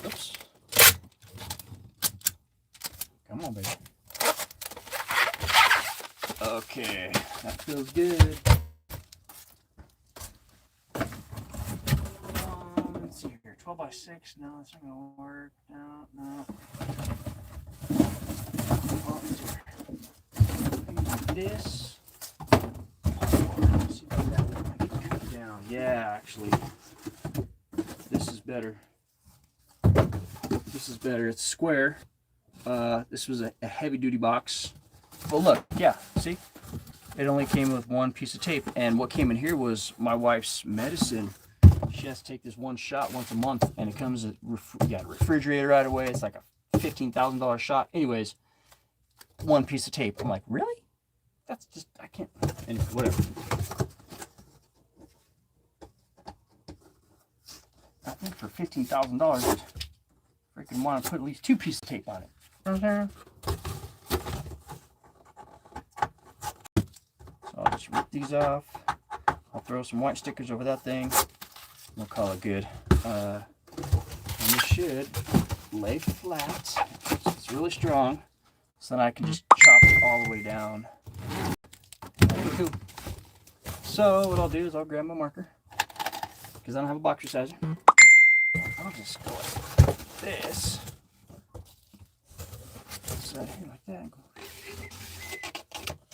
Oops. Come on, baby. Okay, that feels good. Let's see here, 12 by 6. No, that's not gonna work. No. Oh, this. Let's see if that one I can cut it down. Yeah, actually, this is better. This is better. It's square. This was a heavy-duty box. Well, look, yeah, see? It only came with one piece of tape, and what came in here was my wife's medicine. She has to take this one shot once a month, and it comes with you got a refrigerator right away. It's like a $15,000 shot. Anyways, one piece of tape. I'm like, really? That's just, I can't. Anyway, whatever. I think for $15,000, freaking want to put at least 2 pieces of tape on it. So I'll just rip these off. I'll throw some white stickers over that thing. We'll call it good. And this should lay flat. It's really strong. So then I can just chop it all the way down. That'll be cool. So what I'll do is I'll grab my marker, because I don't have a boxer sizer. I'll just go like this. Side here like that.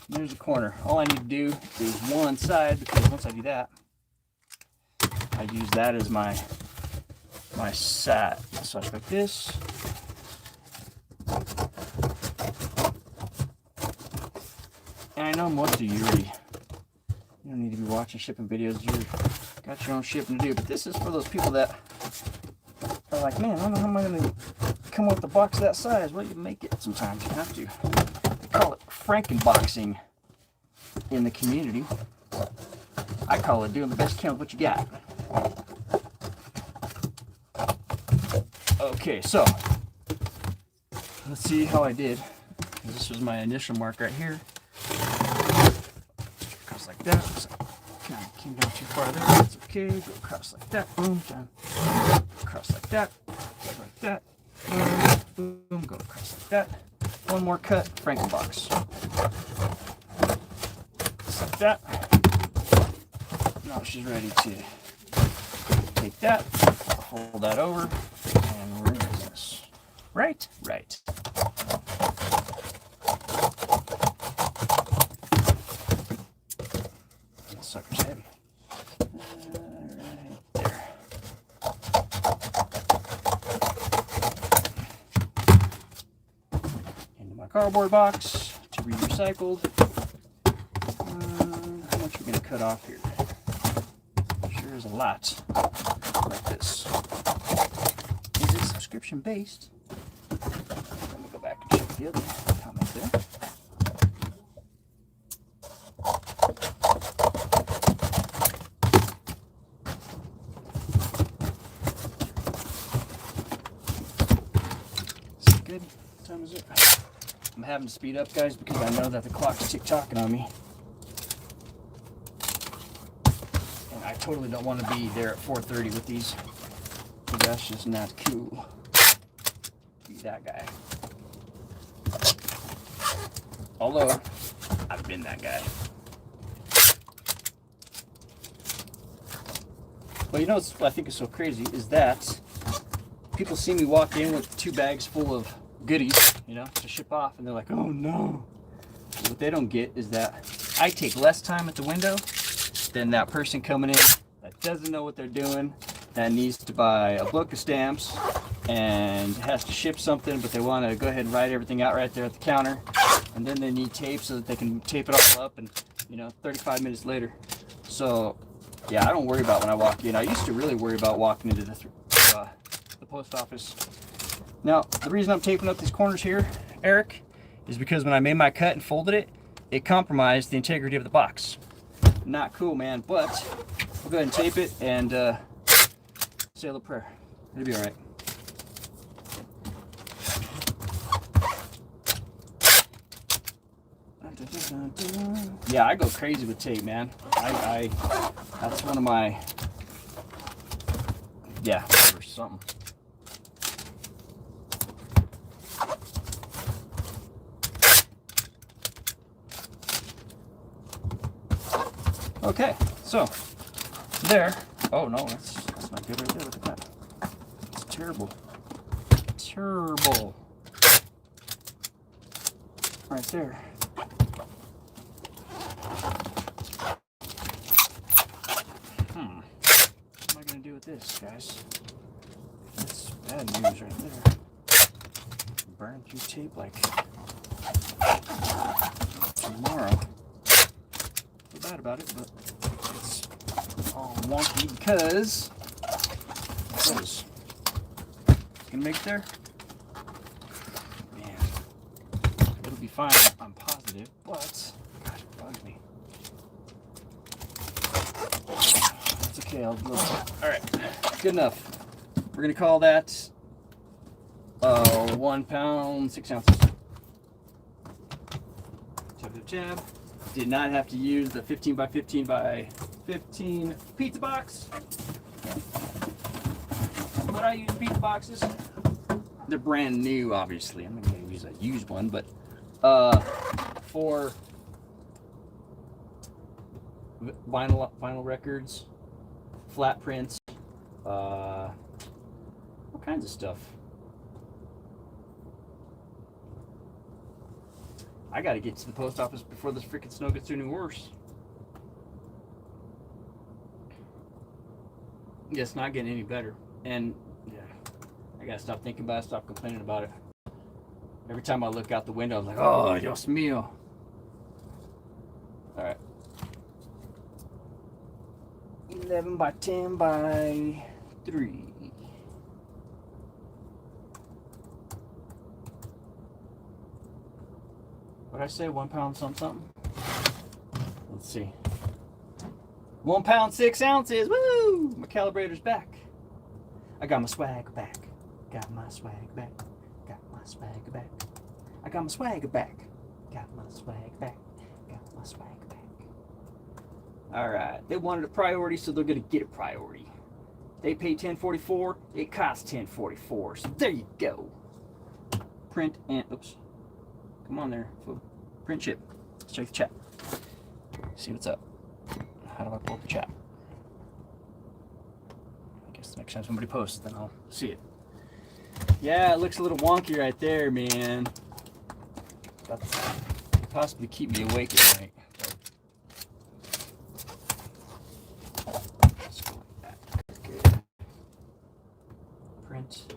And there's a corner. All I need to do is one side, because once I do that, I use that as my sat. So I like this. And I know most of you already, you don't need to be watching shipping videos. You've got your own shipping to do. But this is for those people that are like, man, I don't know how am I going to come up with a box that size. Well, you make it sometimes. You have to. They call it Frankenboxing in the community. I call it doing the best you can with what you got. Okay, so let's see how I did. This was my initial mark right here. Across like that. So kind of came down too far there. That's okay. Go across like that. Boom. Down. Across like that. Like that. Boom. Boom. Go across like that. One more cut. Frankenbox. Just like that. Now she's ready to take that. Fold that over. And we're in business. Right? Right. That sucker's heavy. Right there. Into my cardboard box to be recycled. How much are we going to cut off here? Sure is a lot. Like this. Is it subscription based? Let me go back and check the other comment there. Is it good? What time is it? I'm having to speed up, guys, because I know that the clock's tick-tocking on me. And I totally don't want to be there at 4:30 with these. That's just not cool. Be that guy. Although, I've been that guy. Well, you know what I think is so crazy is that people see me walk in with 2 bags full of goodies, you know, to ship off, and they're like, oh no. What they don't get is that I take less time at the window than that person coming in that doesn't know what they're doing, that needs to buy a book of stamps and has to ship something, but they want to go ahead and write everything out right there at the counter, and then they need tape so that they can tape it all up, and you know, 35 minutes later. So yeah, I don't worry about when I walk in. I used to really worry about walking into the post office. Now, the reason I'm taping up these corners here, Eric, is because when I made my cut and folded it, it compromised the integrity of the box. Not cool, man, but I'll go ahead and tape it and say a little prayer. It'll be all right. Yeah, I go crazy with tape, man. That's one of my, yeah, or something. Okay, so there. Oh no, that's not good right there. Look at that. It's terrible. Terrible. Right there. What am I gonna do with this, guys? That's bad news right there. Burn through tape like tomorrow. Feel bad about it, but it's all wonky because what is gonna make it there? Man, it'll be fine. I'm positive, but gosh, it bugs me. That's okay. I'll do it. All right, good enough. We're gonna call that 1 pound 6 ounces. Tab. Did not have to use the 15 by 15 by 15 pizza box. But I use pizza boxes. They're brand new, obviously. I'm not going to use a used one, but for vinyl records, flat prints, all kinds of stuff. I gotta get to the post office before this freaking snow gets any worse. Yeah, it's not getting any better. And yeah, I gotta stop thinking about it, stop complaining about it. Every time I look out the window, I'm like, oh, Dios mío. Alright. 11 by 10 by 3. What did I say? 1 pound something? Let's see. 1 pound 6 ounces. Woo! My calibrator's back. I got my swag back. Got my swag back. Got my swag back. I got my swag back. Got my swag back. Got my swag back. Alright. They wanted a priority, so they're gonna get a priority. They pay $10.44. It costs $10.44. So there you go. Print and oops. Come on there, print chip. Let's check the chat. See what's up. How do I pull up the chat? I guess next time somebody posts, then I'll see it. Yeah, it looks a little wonky right there, man. That could possibly keep me awake at night. Let's go back. Okay. Print.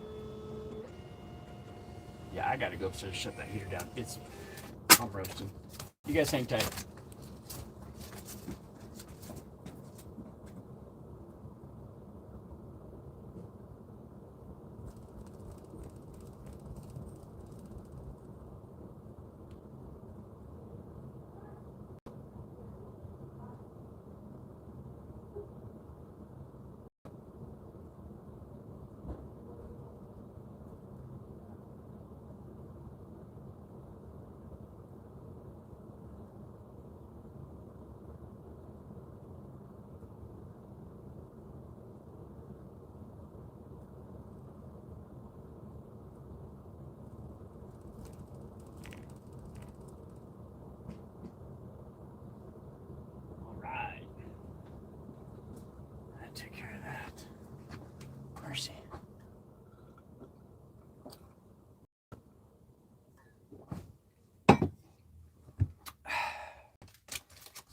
Yeah, I gotta go upstairs and shut that heater down. I'm roasting. You guys hang tight.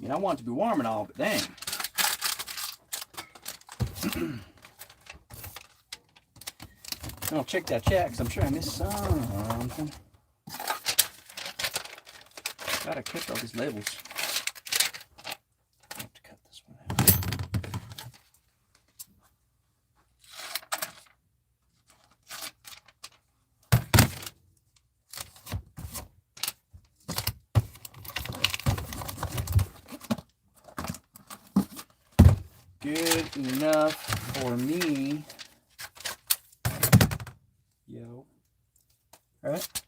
mean, I want it to be warm and all, but dang. I'll check that chat because I'm sure I missed something. Gotta cut all these labels. I have to cut this one out. Good enough for me. Yo. Alright.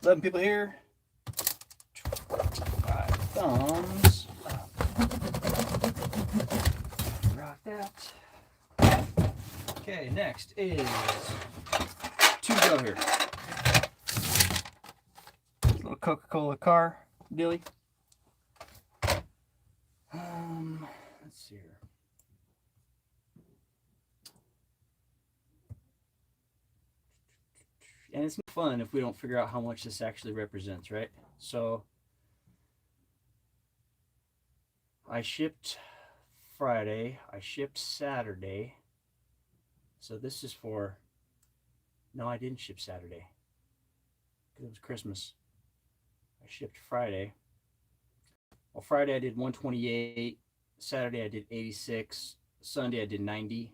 11 people here. 5 thumbs. Rock that. Okay, next is 2 go here. Little Coca-Cola car dilly. Let's see here. And it's fun if we don't figure out how much this actually represents, right? So I shipped Friday, I shipped Saturday. So this is for, no, I didn't ship Saturday because it was Christmas. I shipped Friday. Well, Friday I did 128, Saturday I did 86, Sunday I did 90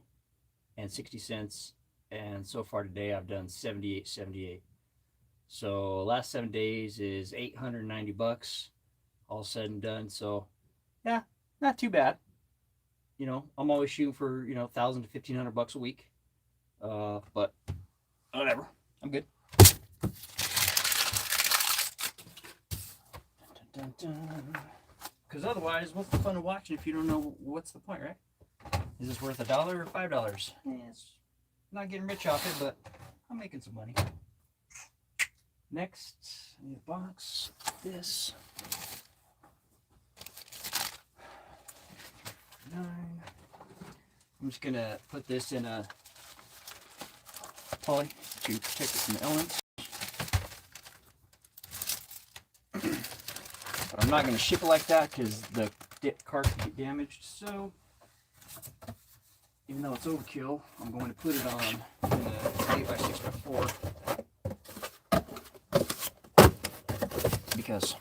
and 60 cents. And so far today I've done 78.78. So last 7 days is $890 all said and done. So yeah, not too bad. You know, I'm always shooting for, you know, $1,000 to $1,500 a week. But whatever, I'm good. Because otherwise, what's the fun of watching if you don't know what's the point, right? Is this worth $1 or $5? Yeah, it's not getting rich off it, but I'm making some money. Next, I need a box. This. 9. I'm just gonna put this in a poly to protect it from the elements. But I'm not gonna ship it like that because the cart can get damaged. So even though it's overkill, I'm going to put it on in a 8x6x4 because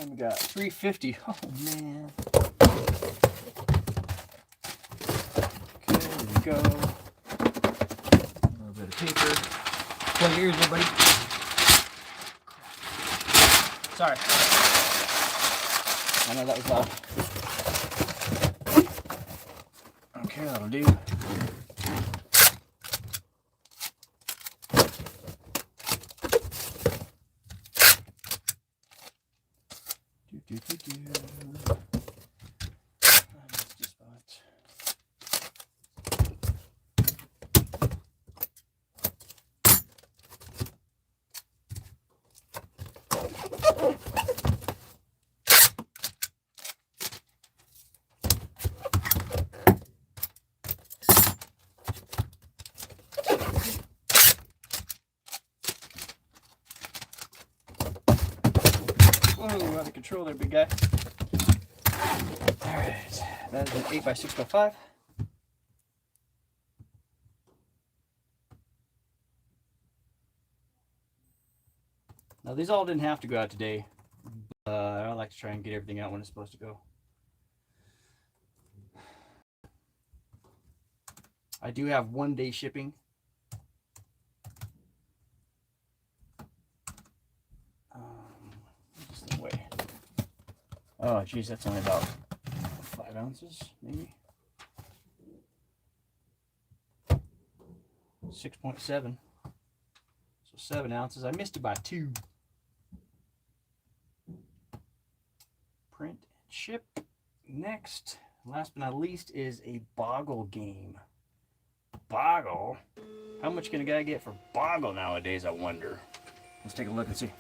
we got 350. Oh man. Okay, there we go. A little bit of paper. Plug your ears, everybody. Sorry. I know that was loud. Okay, that'll do. Whoa, out of control there, big guy. Alright, that is an 8x6x5. Now, these all didn't have to go out today, but I like to try and get everything out when it's supposed to go. I do have 1 day shipping. Just the way. Oh, geez, that's only about 5 ounces, maybe. 6.7. So 7 ounces. I missed it by 2. Print and ship. Next, last but not least, is a boggle game. Boggle? How much can a guy get for Boggle nowadays, I wonder? Let's take a look and see.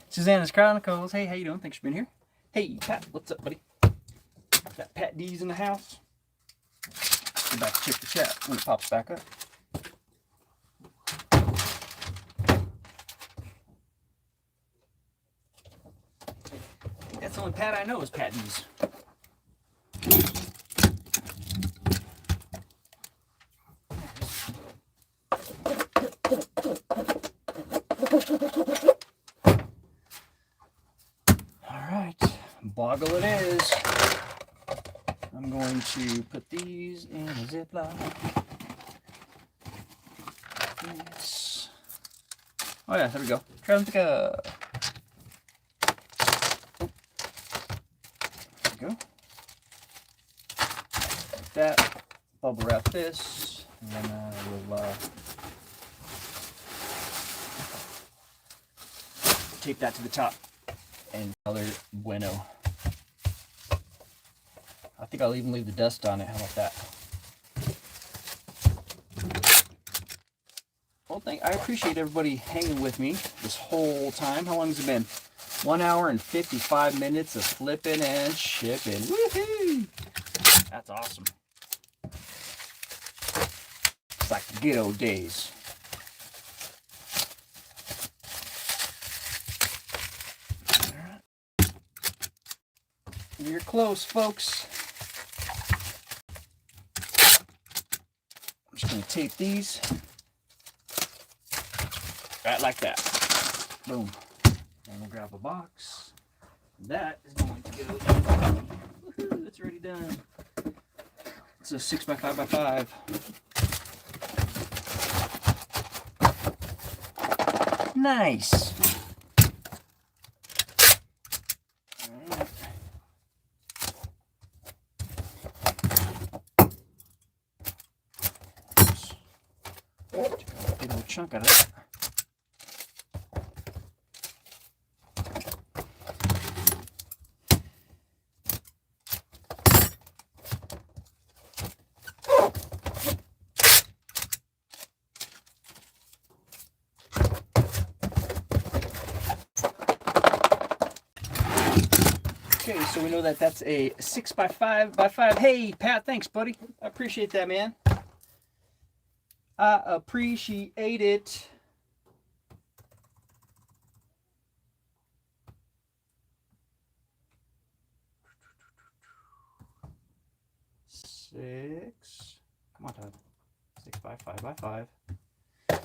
Susanna's Chronicles. Hey, how you doing? Thanks for being here. Hey, Pat, what's up, buddy? Got Pat D's in the house. Go back to check the chat when it pops back up. That's the only Pat I know is Pat D's. Boggle it is. I'm going to put these in a Ziploc. Yes. Oh yeah, there we go. There we go. Like that. Bubble wrap this, and then we'll tape that to the top. And color bueno. I think I'll even leave the dust on it. How about that? Well, I appreciate everybody hanging with me this whole time. How long has it been? 1 hour and 55 minutes of flipping and shipping. Woohoo! That's awesome. It's like the good old days. You're close, folks. I'm just going to tape these right like that. Boom. And we'll grab a box. That is going to go. Woohoo, that's already done. It's a 6x5x5. Nice. Chunk out of that. Okay, so we know that that's a 6x5x5. Hey, Pat, thanks, buddy. I appreciate that, man. I appreciate it. Six. Come on, Todd. 6x5x5.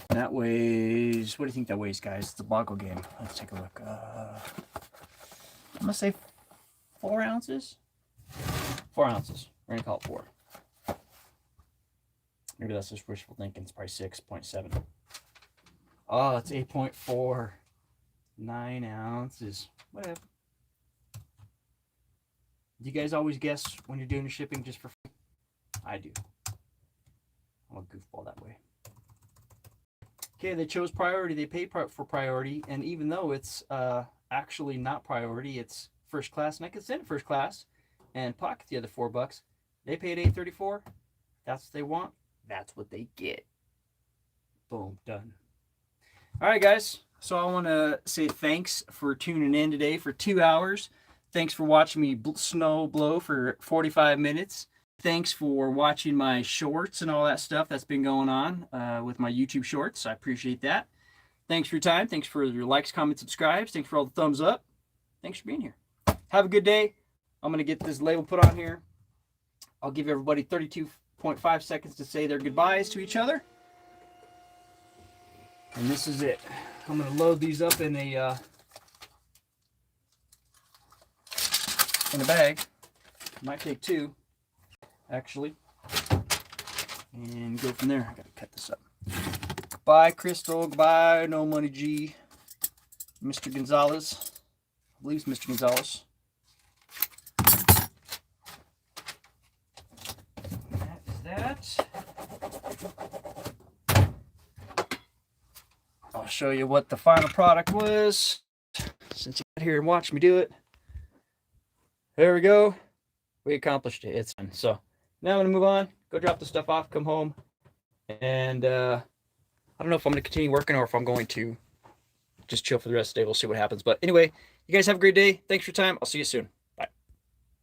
That weighs. What do you think that weighs, guys? It's a Boggle game. Let's take a look. I'm gonna say 4 ounces. 4 ounces. We're gonna call it 4. Maybe that's just wishful thinking. It's probably 6.7. Oh, it's 8.4. 9 ounces. Whatever. Do you guys always guess when you're doing your shipping just for free? I do. I'm a goofball that way. Okay, they chose priority. They paid for priority. And even though it's actually not priority, it's first class. And I could send it first class and pocket the other $4. They paid $8.34. That's what they want. That's what they get. Boom, done. All right, guys. So I want to say thanks for tuning in today for 2 hours. Thanks for watching me snow blow for 45 minutes. Thanks for watching my shorts and all that stuff that's been going on with my YouTube shorts. I appreciate that. Thanks for your time. Thanks for your likes, comments, subscribes. Thanks for all the thumbs up. Thanks for being here. Have a good day. I'm going to get this label put on here. I'll give everybody 32.5 seconds to say their goodbyes to each other. And this is it. I'm going to load these up in a bag. Might take 2, actually. And go from there. I got to cut this up. Bye, Crystal. Goodbye, No Money G. Mr. Gonzalez. I believe it's Mr. Gonzalez. That is that. I'll show you what the final product was since you got here and watched me do it. There we go. We accomplished it. It's done. So now I'm going to move on, go drop the stuff off, come home, and I don't know if I'm going to continue working or if I'm going to just chill for the rest of the day. We'll see what happens. But anyway, you guys have a great day. Thanks for your time. I'll see you soon.